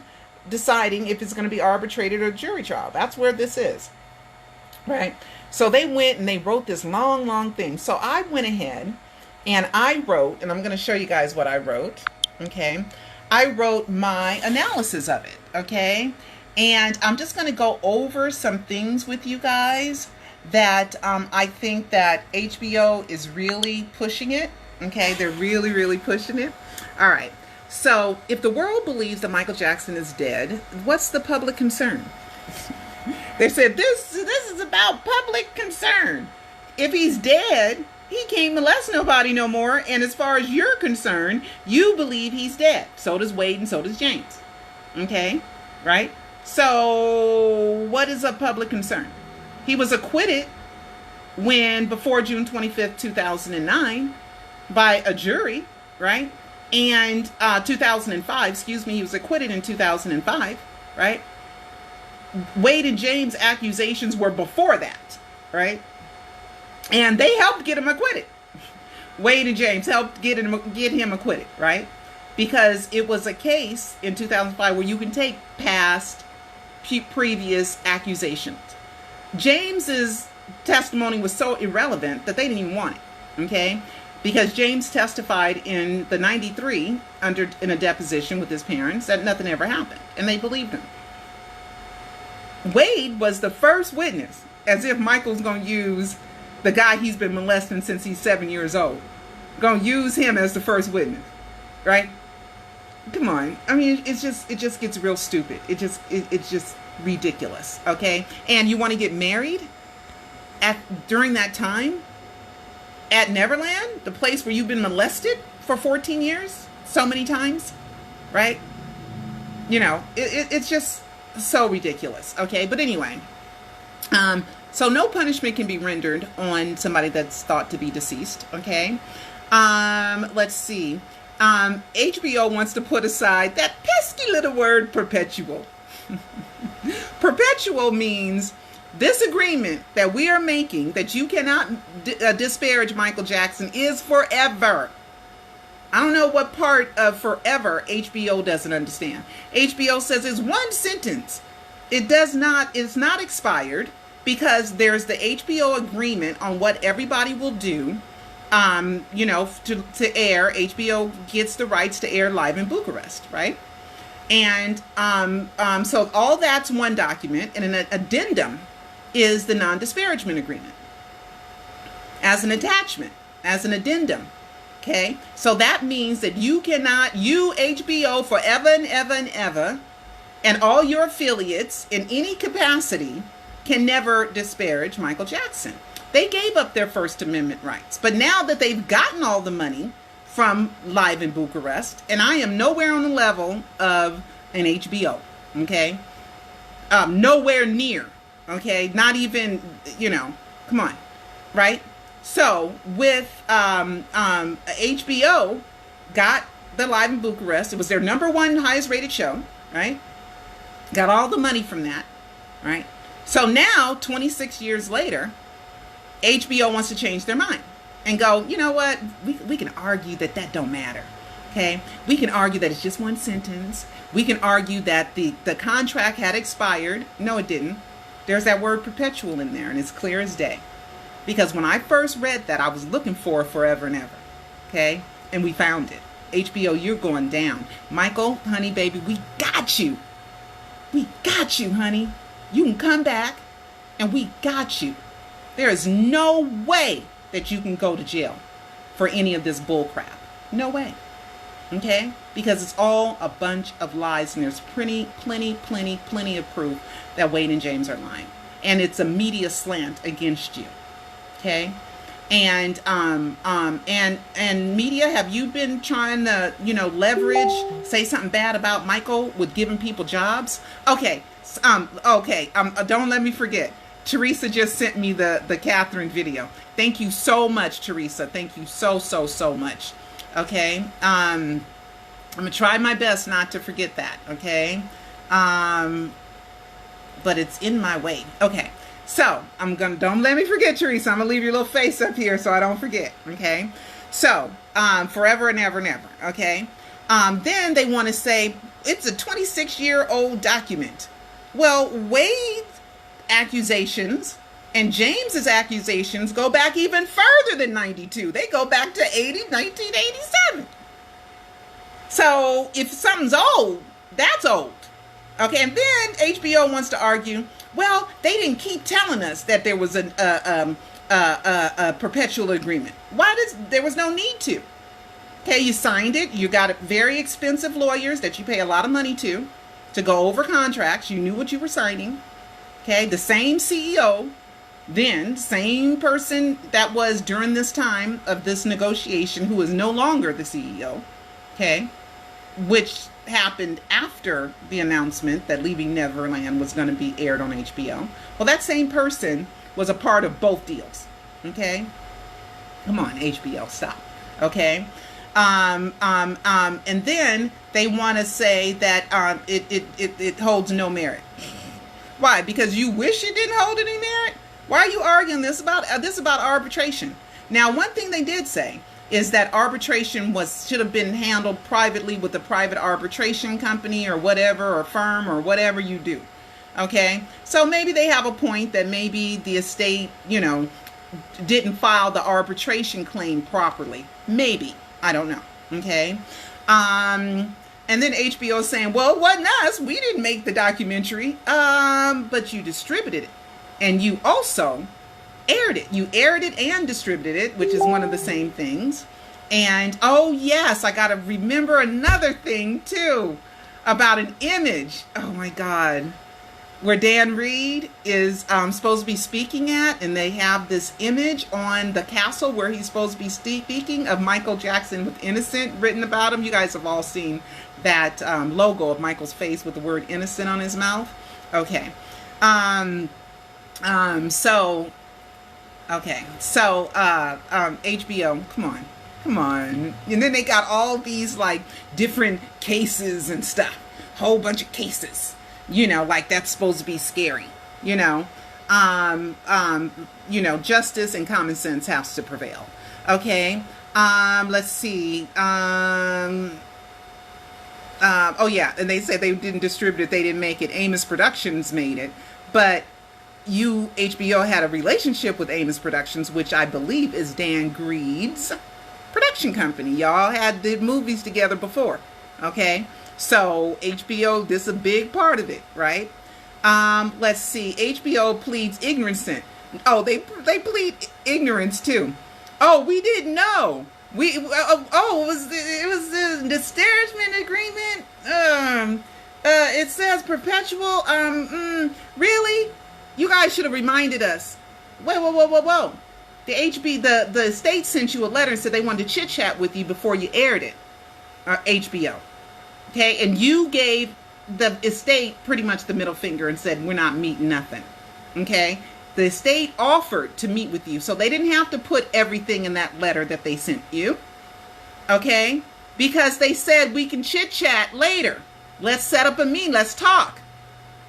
deciding if it's going to be arbitrated or jury trial. That's where this is. Right. So they went and they wrote this long, long thing. So I went ahead and I wrote, and I'm going to show you guys what I wrote. Okay. I wrote my analysis of it. Okay. And I'm just going to go over some things with you guys that I think that HBO is really pushing it. Okay. They're really, really pushing it. All right. So if the world believes that Michael Jackson is dead, what's the public concern? They said this is about public concern. If he's dead, he can't molest nobody no more. And as far as you're concerned, you believe he's dead. So does Wade and so does James. Okay? Right? So what is a public concern? He was acquitted before June 25th, 2009 by a jury, right? And 2005, excuse me, he was acquitted in 2005, right? Wade and James' accusations were before that, right? And they helped get him acquitted. Wade and James helped get him acquitted, right? Because it was a case in 2005 where you can take past previous accusations. James's testimony was so irrelevant that they didn't even want it, okay? Because James testified in the 93 in a deposition with his parents that nothing ever happened, and they believed him. Wade was the first witness, as if Michael's going to use the guy he's been molesting since he's 7 years old. Going to use him as the first witness, right? Come on. I mean, it just gets real stupid. It's just ridiculous, okay? And you want to get married during that time at Neverland, the place where you've been molested for 14 years, so many times, right? You know, it's just so ridiculous, okay? But anyway, so no punishment can be rendered on somebody that's thought to be deceased, okay? Let's see. HBO wants to put aside that pesky little word perpetual. Perpetual means this agreement that we are making, that you cannot disparage Michael Jackson, is forever. I don't know what part of forever HBO doesn't understand. HBO says it's one sentence. It's not expired, because there's the HBO agreement on what everybody will do. You know, to air. HBO gets the rights to air Live in Bucharest, right? And so all that's one document, and an addendum is the non-disparagement agreement as an attachment, as an addendum. Okay, so that means that you cannot, HBO, forever and ever and ever, and all your affiliates in any capacity can never disparage Michael Jackson. They gave up their First Amendment rights, but now that they've gotten all the money from Live in Bucharest, and I am nowhere on the level of an HBO, okay, nowhere near, okay, not even, you know, come on, right? So with HBO got the Live in Bucharest. It was their number one highest rated show, right? Got all the money from that, right? So now, 26 years later, HBO wants to change their mind and go, you know what? We can argue that don't matter. Okay, we can argue that it's just one sentence. We can argue that the contract had expired. No, it didn't. There's that word perpetual in there, and it's clear as day. Because when I first read that, I was looking for forever and ever. Okay, and we found it. HBO, you're going down. Michael, honey, baby, we got you. We got you, honey. You can come back, and we got you. There is no way that you can go to jail for any of this bull crap. No way. Okay? Because it's all a bunch of lies, and there's plenty of proof that Wade and James are lying. And it's a media slant against you. Okay? And media, have you been trying to, leverage, say something bad about Michael with giving people jobs? Okay. Don't let me forget. Teresa just sent me the Catherine video. Thank you so much, Teresa. Thank you so much. Okay. I'm gonna try my best not to forget that. Okay. But it's in my way. Okay. So don't let me forget, Teresa. I'm gonna leave your little face up here so I don't forget. Okay. So, forever and ever and ever. Okay. Then they want to say it's a 26-year-old document. Well, Wade's accusations and James's accusations go back even further than 92. They go back to 1987. So if something's old, that's old. Okay, and then HBO wants to argue, well, they didn't keep telling us that there was a perpetual agreement. There was no need to. Okay, you signed it. You got very expensive lawyers that you pay a lot of money to go over contracts. You knew what you were signing. Okay, the same CEO, then same person that was during this time of this negotiation, who is no longer the CEO. Okay, which happened after the announcement that Leaving Neverland was going to be aired on HBO. Well, that same person was a part of both deals. Okay, come on, HBO, stop. Okay, and then they want to say that it holds no merit. Why? Because you wish it didn't hold any merit? Why are you arguing this about arbitration? Now, one thing they did say is that arbitration should have been handled privately with a private arbitration company or whatever, or firm or whatever you do. Okay? So maybe they have a point that maybe the estate, didn't file the arbitration claim properly. Maybe. I don't know. Okay? And then HBO is saying, well, it wasn't us. We didn't make the documentary. But you distributed it. And you also aired it. You aired it and distributed it, which is one of the same things. And, oh, yes, I got to remember another thing, too, about an image. Oh, my God. Where Dan Reed is supposed to be speaking at, and they have this image on the castle where he's supposed to be speaking of Michael Jackson with innocent written about him. You guys have all seen that logo of Michael's face with the word innocent on his mouth. Okay. So HBO, come on. And then they got all these like different cases and stuff, whole bunch of cases, like that's supposed to be scary, justice and common sense has to prevail. Okay. Let's see. Oh yeah. And they say they didn't distribute it. They didn't make it. Amos Productions made it, but HBO had a relationship with Amos Productions, which I believe is Dan Reed's production company. Y'all had the movies together before. Okay. So HBO, this is a big part of it, right? Let's see. HBO pleads ignorance. Oh, they plead ignorance too. Oh, we didn't know. It was the disparagement agreement. It says perpetual. Really? You guys should have reminded us. Whoa. The estate sent you a letter and said they wanted to chit chat with you before you aired it. HBO. Okay, and you gave the estate pretty much the middle finger and said, we're not meeting nothing. Okay, The estate offered to meet with you, so they didn't have to put everything in that letter that they sent you. Okay? Because they said we can chit chat later. Let's set up a meeting. Let's talk.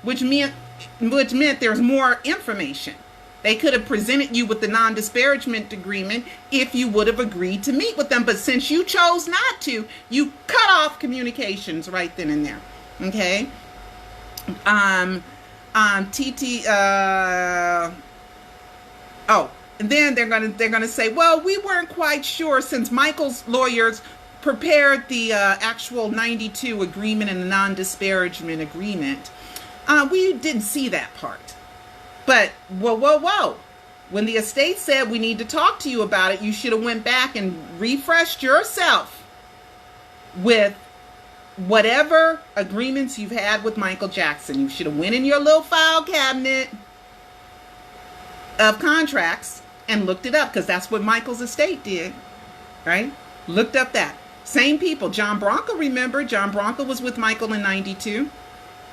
Which meant there's more information. They could have presented you with the non-disparagement agreement if you would have agreed to meet with them. But since you chose not to, you cut off communications right then and there. Okay? And then they're gonna say, well, we weren't quite sure since Michael's lawyers prepared the actual 92 agreement and the non-disparagement agreement. We didn't see that part. But whoa. When the estate said we need to talk to you about it, you should have went back and refreshed yourself with whatever agreements you've had with Michael Jackson. You should have went in your little file cabinet of contracts and looked it up, because that's what Michael's estate did, right? Looked up that. Same people. John Bronco, remember? John Bronco was with Michael in 92.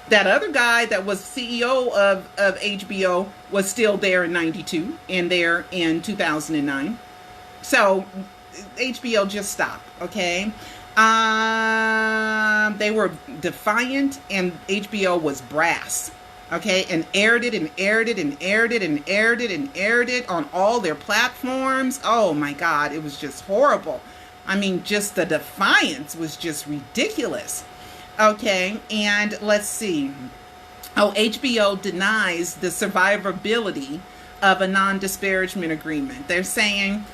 That other guy that was CEO of HBO was still there in 92 and there in 2009. So HBO just stopped, okay? They were defiant, and HBO was brass, okay? And aired it on all their platforms. Oh my God, it was just horrible. I mean, just the defiance was just ridiculous. Okay, and let's see. HBO denies the survivability of a non-disparagement agreement. They're saying,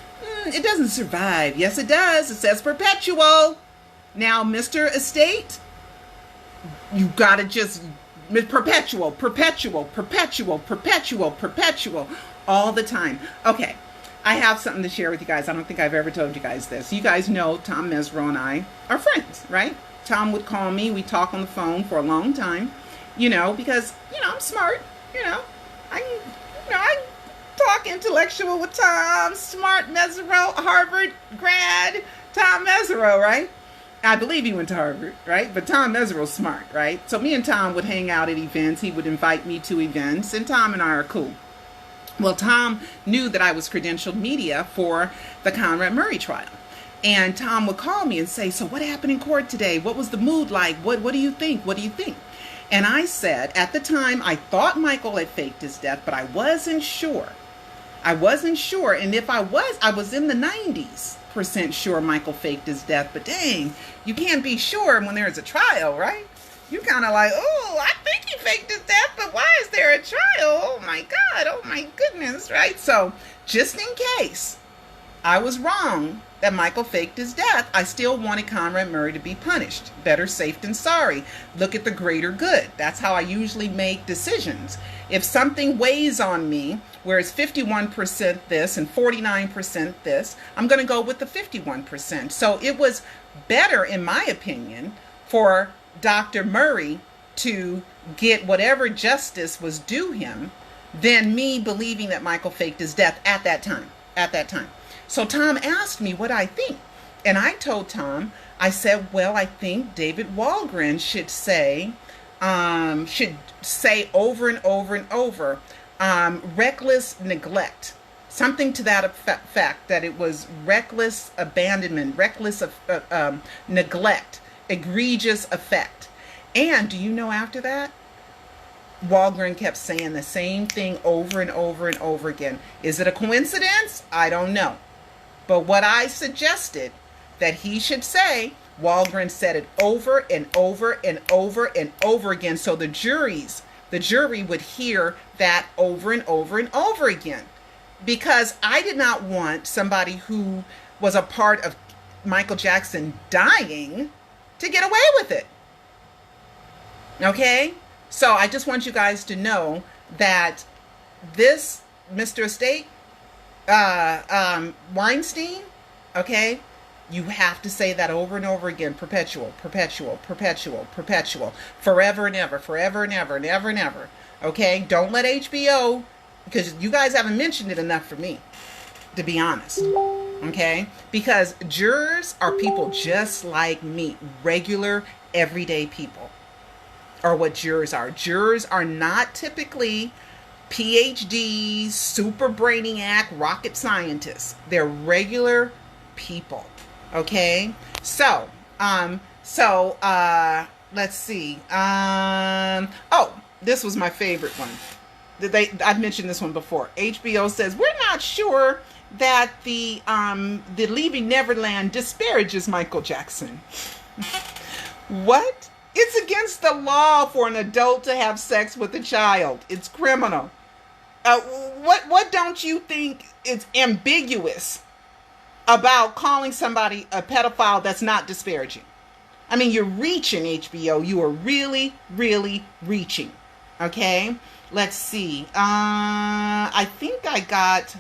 it doesn't survive. Yes, it does. It says perpetual. Now, Mr. Estate, you gotta just perpetual all the time. Okay, I have something to share with you guys. I don't think I've ever told you guys this. You guys know Tom Mesereau and I are friends, right? Tom would call me. We talk on the phone for a long time, because, I'm smart, I talk intellectual with Tom, smart Mesereau, Harvard grad, Tom Mesereau, right? I believe he went to Harvard, right? But Tom Mesereau's smart, right? So me and Tom would hang out at events. He would invite me to events, and Tom and I are cool. Well, Tom knew that I was credentialed media for the Conrad Murray trial. And Tom would call me and say, so what happened in court today? What was the mood like? What do you think? What do you think? And I said, at the time, I thought Michael had faked his death, but I wasn't sure. And if I was in the 90% sure Michael faked his death. But dang, you can't be sure when there's a trial, right? You kind of like, oh, I think he faked his death, but why is there a trial? Oh my God, oh my goodness, right? So just in case I was wrong that Michael faked his death, I still wanted Conrad Murray to be punished. Better safe than sorry. Look at the greater good. That's how I usually make decisions. If something weighs on me, where it's 51% this and 49% this, I'm going to go with the 51%. So it was better, in my opinion, for Dr. Murray to get whatever justice was due him than me believing that Michael faked his death at that time. So Tom asked me what I think. And I told Tom, I said, well, I think David Walgren should say over and over and over, reckless neglect. Something to that effect, that it was reckless abandonment, reckless neglect, egregious effect. And do you know after that? Walgren kept saying the same thing over and over and over again. Is it a coincidence? I don't know. But what I suggested that he should say, Walgren said it over and over and over and over again. So the jury would hear that over and over and over again. Because I did not want somebody who was a part of Michael Jackson dying to get away with it. Okay? So I just want you guys to know that this Mr. Estate, Weinstein, okay, you have to say that over and over again. Perpetual, perpetual, perpetual, perpetual. Forever and ever, forever and ever, and ever and ever. Okay? Don't let HBO, because you guys haven't mentioned it enough for me, to be honest. Okay? Because jurors are people just like me. Regular, everyday people are what jurors are. Jurors are not typically PhDs, super brainiac, rocket scientists. They're regular people. Okay? So, let's see. Oh, this was my favorite one. I've mentioned this one before. HBO says, we're not sure that the Leaving Neverland disparages Michael Jackson. What? It's against the law for an adult to have sex with a child. It's criminal. What don't you think is ambiguous about calling somebody a pedophile that's not disparaging? I mean, you're reaching, HBO. You are really, really reaching. Okay? Let's see. I think I got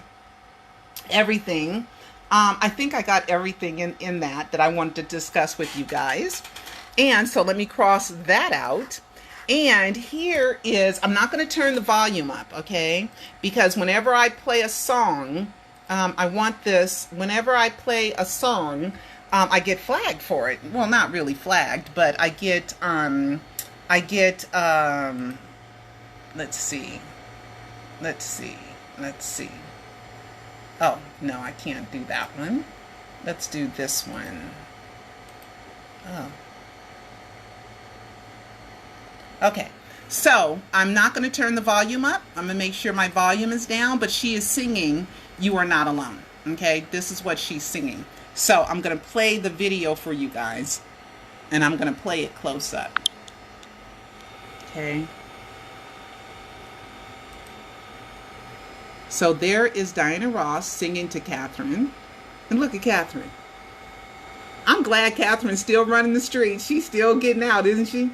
everything. I think I got everything in that I wanted to discuss with you guys. And so let me cross that out. And here is, I'm not going to turn the volume up, okay? Because whenever I play a song, I want this, whenever I play a song, I get flagged for it. Well, not really flagged, but I get, let's see. Oh, no, I can't do that one. Let's do this one. Oh. Okay, so I'm not going to turn the volume up. I'm going to make sure my volume is down, but she is singing You Are Not Alone. Okay, this is what she's singing. So I'm going to play the video for you guys, and I'm going to play it close up. Okay. So there is Diana Ross singing to Catherine. And look at Catherine. I'm glad Catherine's still running the streets. She's still getting out, isn't she?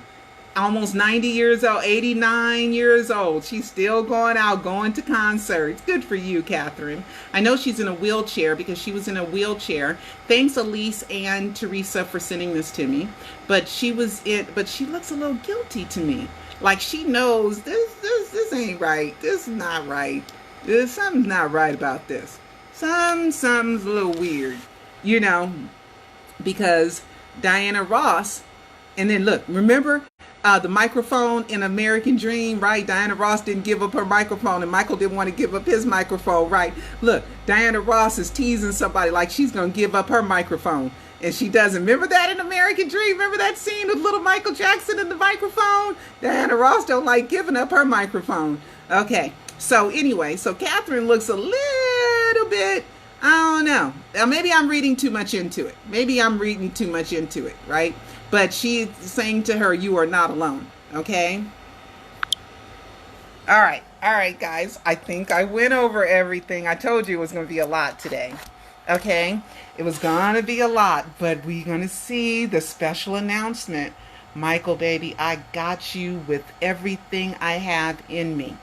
Almost 90 years old, 89 years old. She's still going out, going to concerts. Good for you, Catherine. I know she's in a wheelchair because she was in a wheelchair. Thanks, Elise and Teresa, for sending this to me. But she looks a little guilty to me. Like she knows this ain't right. This is not right. Something's not right about this. Something's a little weird, you know, because Diana Ross, and then look, remember the microphone in American Dream, right? Diana Ross didn't give up her microphone, and Michael didn't want to give up his microphone, right? Look, Diana Ross is teasing somebody like she's going to give up her microphone, and she doesn't. Remember that in American Dream? Remember that scene with little Michael Jackson and the microphone? Diana Ross don't like giving up her microphone. Okay, so anyway, so Catherine looks a little bit, I don't know. Maybe I'm reading too much into it. Right? But she's saying to her, you are not alone. Okay? All right, guys. I think I went over everything. I told you it was going to be a lot today. Okay? It was going to be a lot, but we're going to see the special announcement. Michael, baby, I got you with everything I have in me.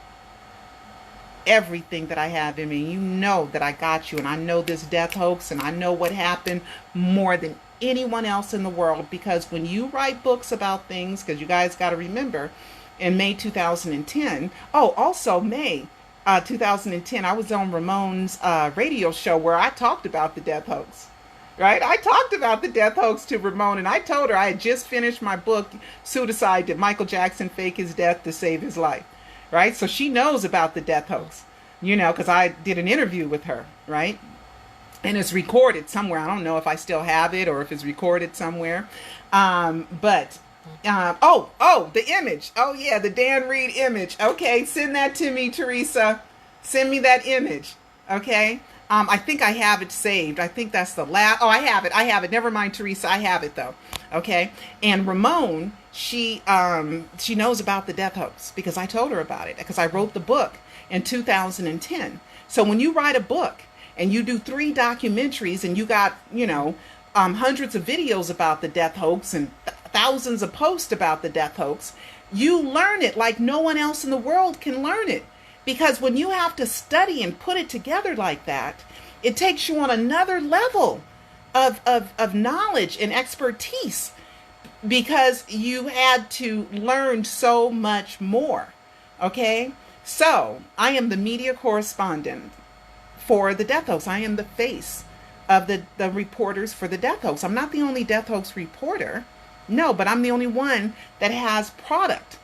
Everything that I have in me. You know that I got you, and I know this death hoax, and I know what happened more than anyone else in the world, because when you write books about things, because you guys got to remember, in May 2010, also May 2010, I was on Ramone's radio show where I talked about the death hoax. Right? I talked about the death hoax to Ramone, and I told her I had just finished my book, Suicide, Did Michael Jackson Fake His Death to Save His Life? Right? So she knows about the death hoax, you know, because I did an interview with her, right? And it's recorded somewhere. I don't know if I still have it or if it's recorded somewhere. The image. Oh, yeah, the Dan Reed image. Okay, send that to me, Teresa. Send me that image. Okay? I think I have it saved. I think that's the last. Oh, I have it. Never mind, Teresa. I have it, though. Okay? And Ramone, she knows about the death hoax because I told her about it, because I wrote the book in 2010. So when you write a book, and you do 3 documentaries, and you got, hundreds of videos about the death hoax and thousands of posts about the death hoax, you learn it like no one else in the world can learn it. Because when you have to study and put it together like that, it takes you on another level of knowledge and expertise, because you had to learn so much more. Okay? So, I am the media correspondent for the death hoax. I am the face of the reporters for the death hoax. I'm not the only death hoax reporter. No, but I'm the only one that has product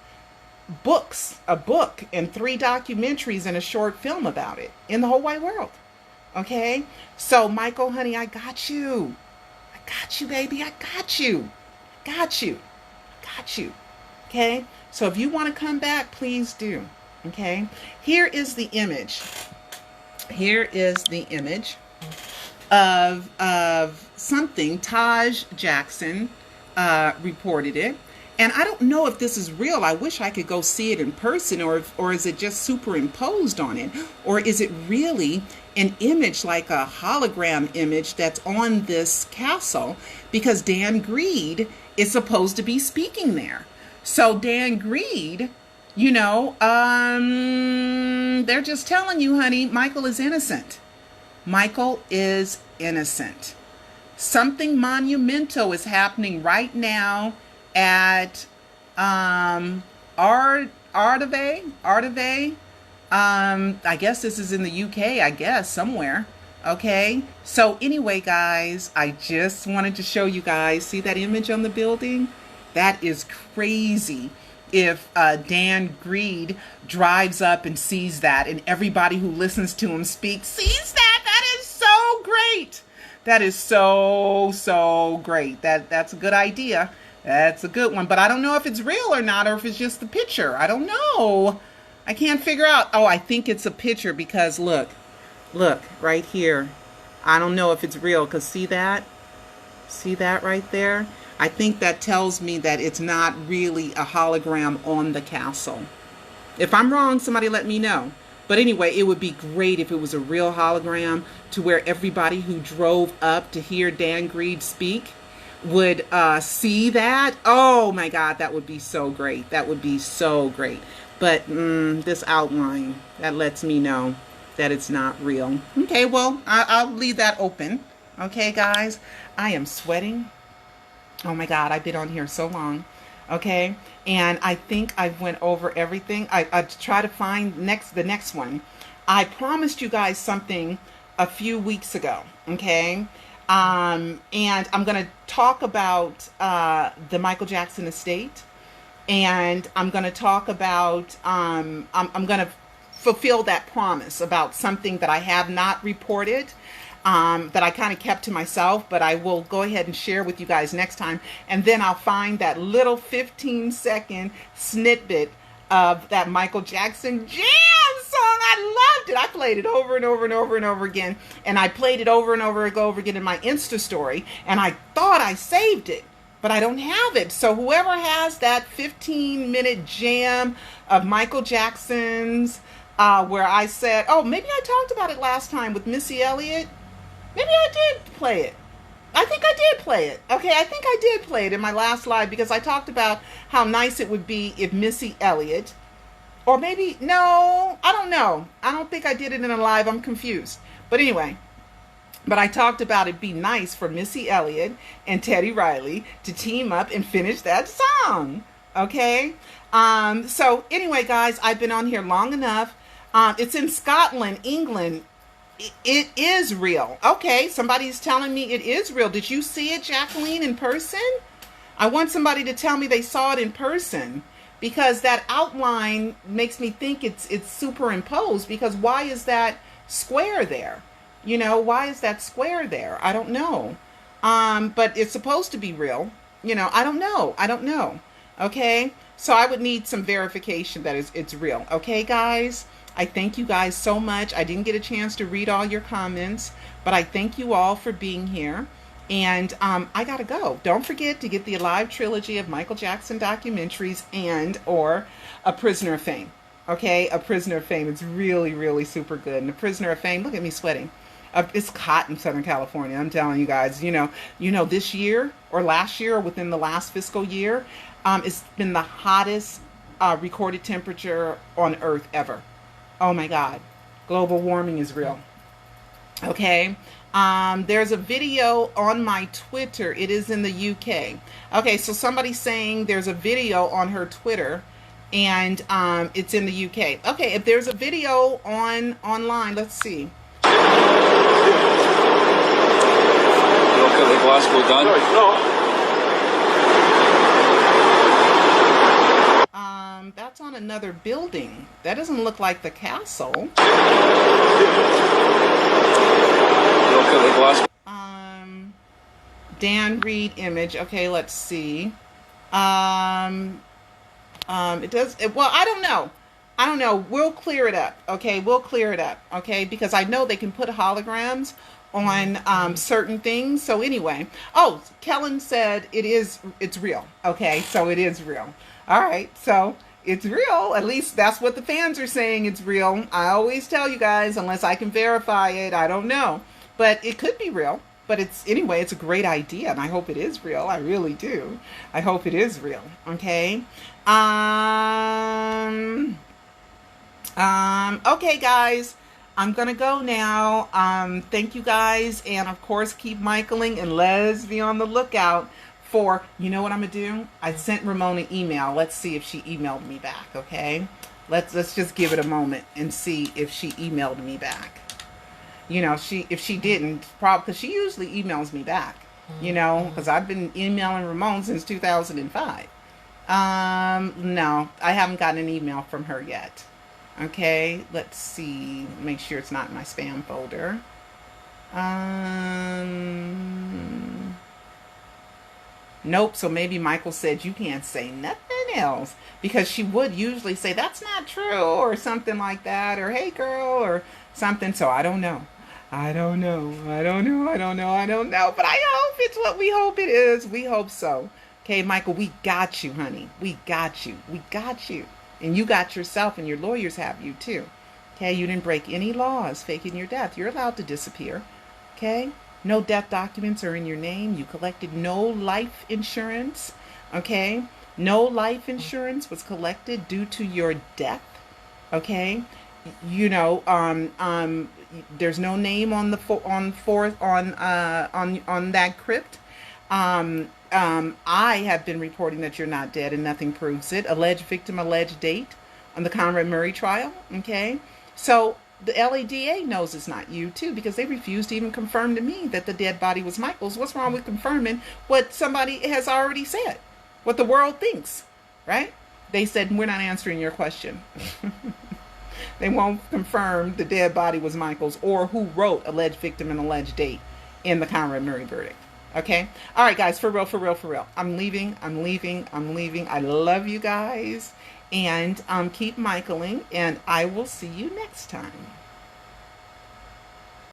books, a book, and 3 documentaries and a short film about it in the whole wide world. Okay? So, Michael, honey, I got you. I got you, baby. I got you. Got you. Got you. Okay? So, if you want to come back, please do. Okay? Here is the image. Here is the image of something. Taj Jackson reported it. And I don't know if this is real. I wish I could go see it in person, or is it just superimposed on it? Or is it really an image, like a hologram image that's on this castle? Because Dan Greed is supposed to be speaking there. So Dan Greed, you know, they're just telling you, honey, Michael is innocent. Michael is innocent. Something monumental is happening right now at L.O.V.E. I guess this is in the UK, I guess, somewhere. Okay, so anyway, guys, I just wanted to show you guys. See that image on the building? That is crazy. If Dan Greed drives up and sees that, and everybody who listens to him speak sees that, that is so great. That is so great. That's a good idea. That's a good one. But I don't know if it's real or not, or if it's just the picture. I don't know. I can't figure out. Oh, I think it's a picture because look right here. I don't know if it's real because see that? See that right there? I think that tells me that it's not really a hologram on the castle. If I'm wrong, somebody let me know. But anyway, it would be great if it was a real hologram to where everybody who drove up to hear Dan Greed speak would see that. Oh my God, that would be so great. That would be so great. But this outline, that lets me know that it's not real. Okay, well, I'll leave that open. Okay, guys, I am sweating. Oh my God, I've been on here so long. Okay, and I think I've went over everything. I try to find the next one. I promised you guys something a few weeks ago. Okay. And I'm going to talk about the Michael Jackson estate, and I'm going to talk about, I'm going to fulfill that promise about something that I have not reported, that I kind of kept to myself, but I will go ahead and share with you guys next time. And then I'll find that little 15-second snippet of that Michael Jackson jam song. I loved it. I played it over and over and over and over again. And I played it over and over again in my Insta story. And I thought I saved it, but I don't have it. So whoever has that 15-minute jam of Michael Jackson's, where I said, oh, maybe I talked about it last time with Missy Elliott. Maybe I did play it. I think I did play it. Okay, I think I did play it in my last live because I talked about how nice it would be if Missy Elliott, or maybe, no, I don't know. I don't think I did it in a live. I'm confused. But anyway, but I talked about it'd be nice for Missy Elliott and Teddy Riley to team up and finish that song. Okay? So anyway, guys, I've been on here long enough. It's in Scotland, England. It is real. Okay, somebody's telling me it is real. Did you see it, Jacqueline, in person? I want somebody to tell me they saw it in person, because that outline makes me think it's superimposed, because why is that square there? You know, why is that square there? I don't know. But it's supposed to be real. You know, I don't know. Okay, so I would need some verification that it's real. Okay, guys? I thank you guys so much. I didn't get a chance to read all your comments, but I thank you all for being here. And I gotta go. Don't forget to get the Alive trilogy of Michael Jackson documentaries and or A Prisoner of Fame. Okay, A Prisoner of Fame. It's really, really super good. And A Prisoner of Fame, look at me sweating. It's hot in Southern California. I'm telling you guys, you know, this year or last year or within the last fiscal year, it's been the hottest recorded temperature on Earth ever. Oh my God, global warming is real. Okay, there's a video on my Twitter. It is in the UK. Okay, so somebody's saying there's a video on her Twitter, and it's in the UK. Okay, if there's a video online, let's see. You don't get the Glasgow done? No, it's not. That's on on another building. That doesn't look like the castle. Look at the glass. Dan Reed image. Okay, let's see. It does. Well, I don't know. I don't know. We'll clear it up. Okay, we'll clear it up. Okay, because I know they can put holograms on certain things. So anyway, oh, Kellen said it's real. Okay, so it is real. All right, so it's real. At least that's what the fans are saying. It's real. I always tell you guys, unless I can verify it, I don't know. But it could be real. But it's a great idea, and I hope it is real. I really do. I hope it is real. Okay. Okay, guys. I'm gonna go now. Thank you guys, and of course, keep Michaeling, and let's be on the lookout for. You know what I'm gonna do? I sent Ramon an email. Let's see if she emailed me back. Okay. Let's just give it a moment and see if she emailed me back. You know, if she didn't, probably because she usually emails me back. You know, because I've been emailing Ramon since 2005. No, I haven't gotten an email from her yet. Okay, let's see. Make sure it's not in my spam folder. Nope. So maybe Michael said you can't say nothing else, because she would usually say that's not true or something like that, or hey girl or something. So I don't know. I don't know. But I hope it's what we hope it is. We hope so. Okay, Michael, we got you, honey. We got you. And you got yourself, and your lawyers have you too. Okay, you didn't break any laws faking your death. You're allowed to disappear. Okay, no death documents are in your name. You collected no life insurance. Okay, no life insurance was collected due to your death. Okay, you know, there's no name on that crypt. I have been reporting that you're not dead, and nothing proves it. Alleged victim, alleged date on the Conrad Murray trial. Okay, so the LADA knows it's not you too, because they refused to even confirm to me that the dead body was Michael's. What's wrong with confirming what somebody has already said, what the world thinks, right? They said, we're not answering your question. They won't confirm the dead body was Michael's, or who wrote alleged victim and alleged date in the Conrad Murray verdict. Okay? All right, guys, for real. I'm leaving. I love you guys. And keep Michaeling, and I will see you next time.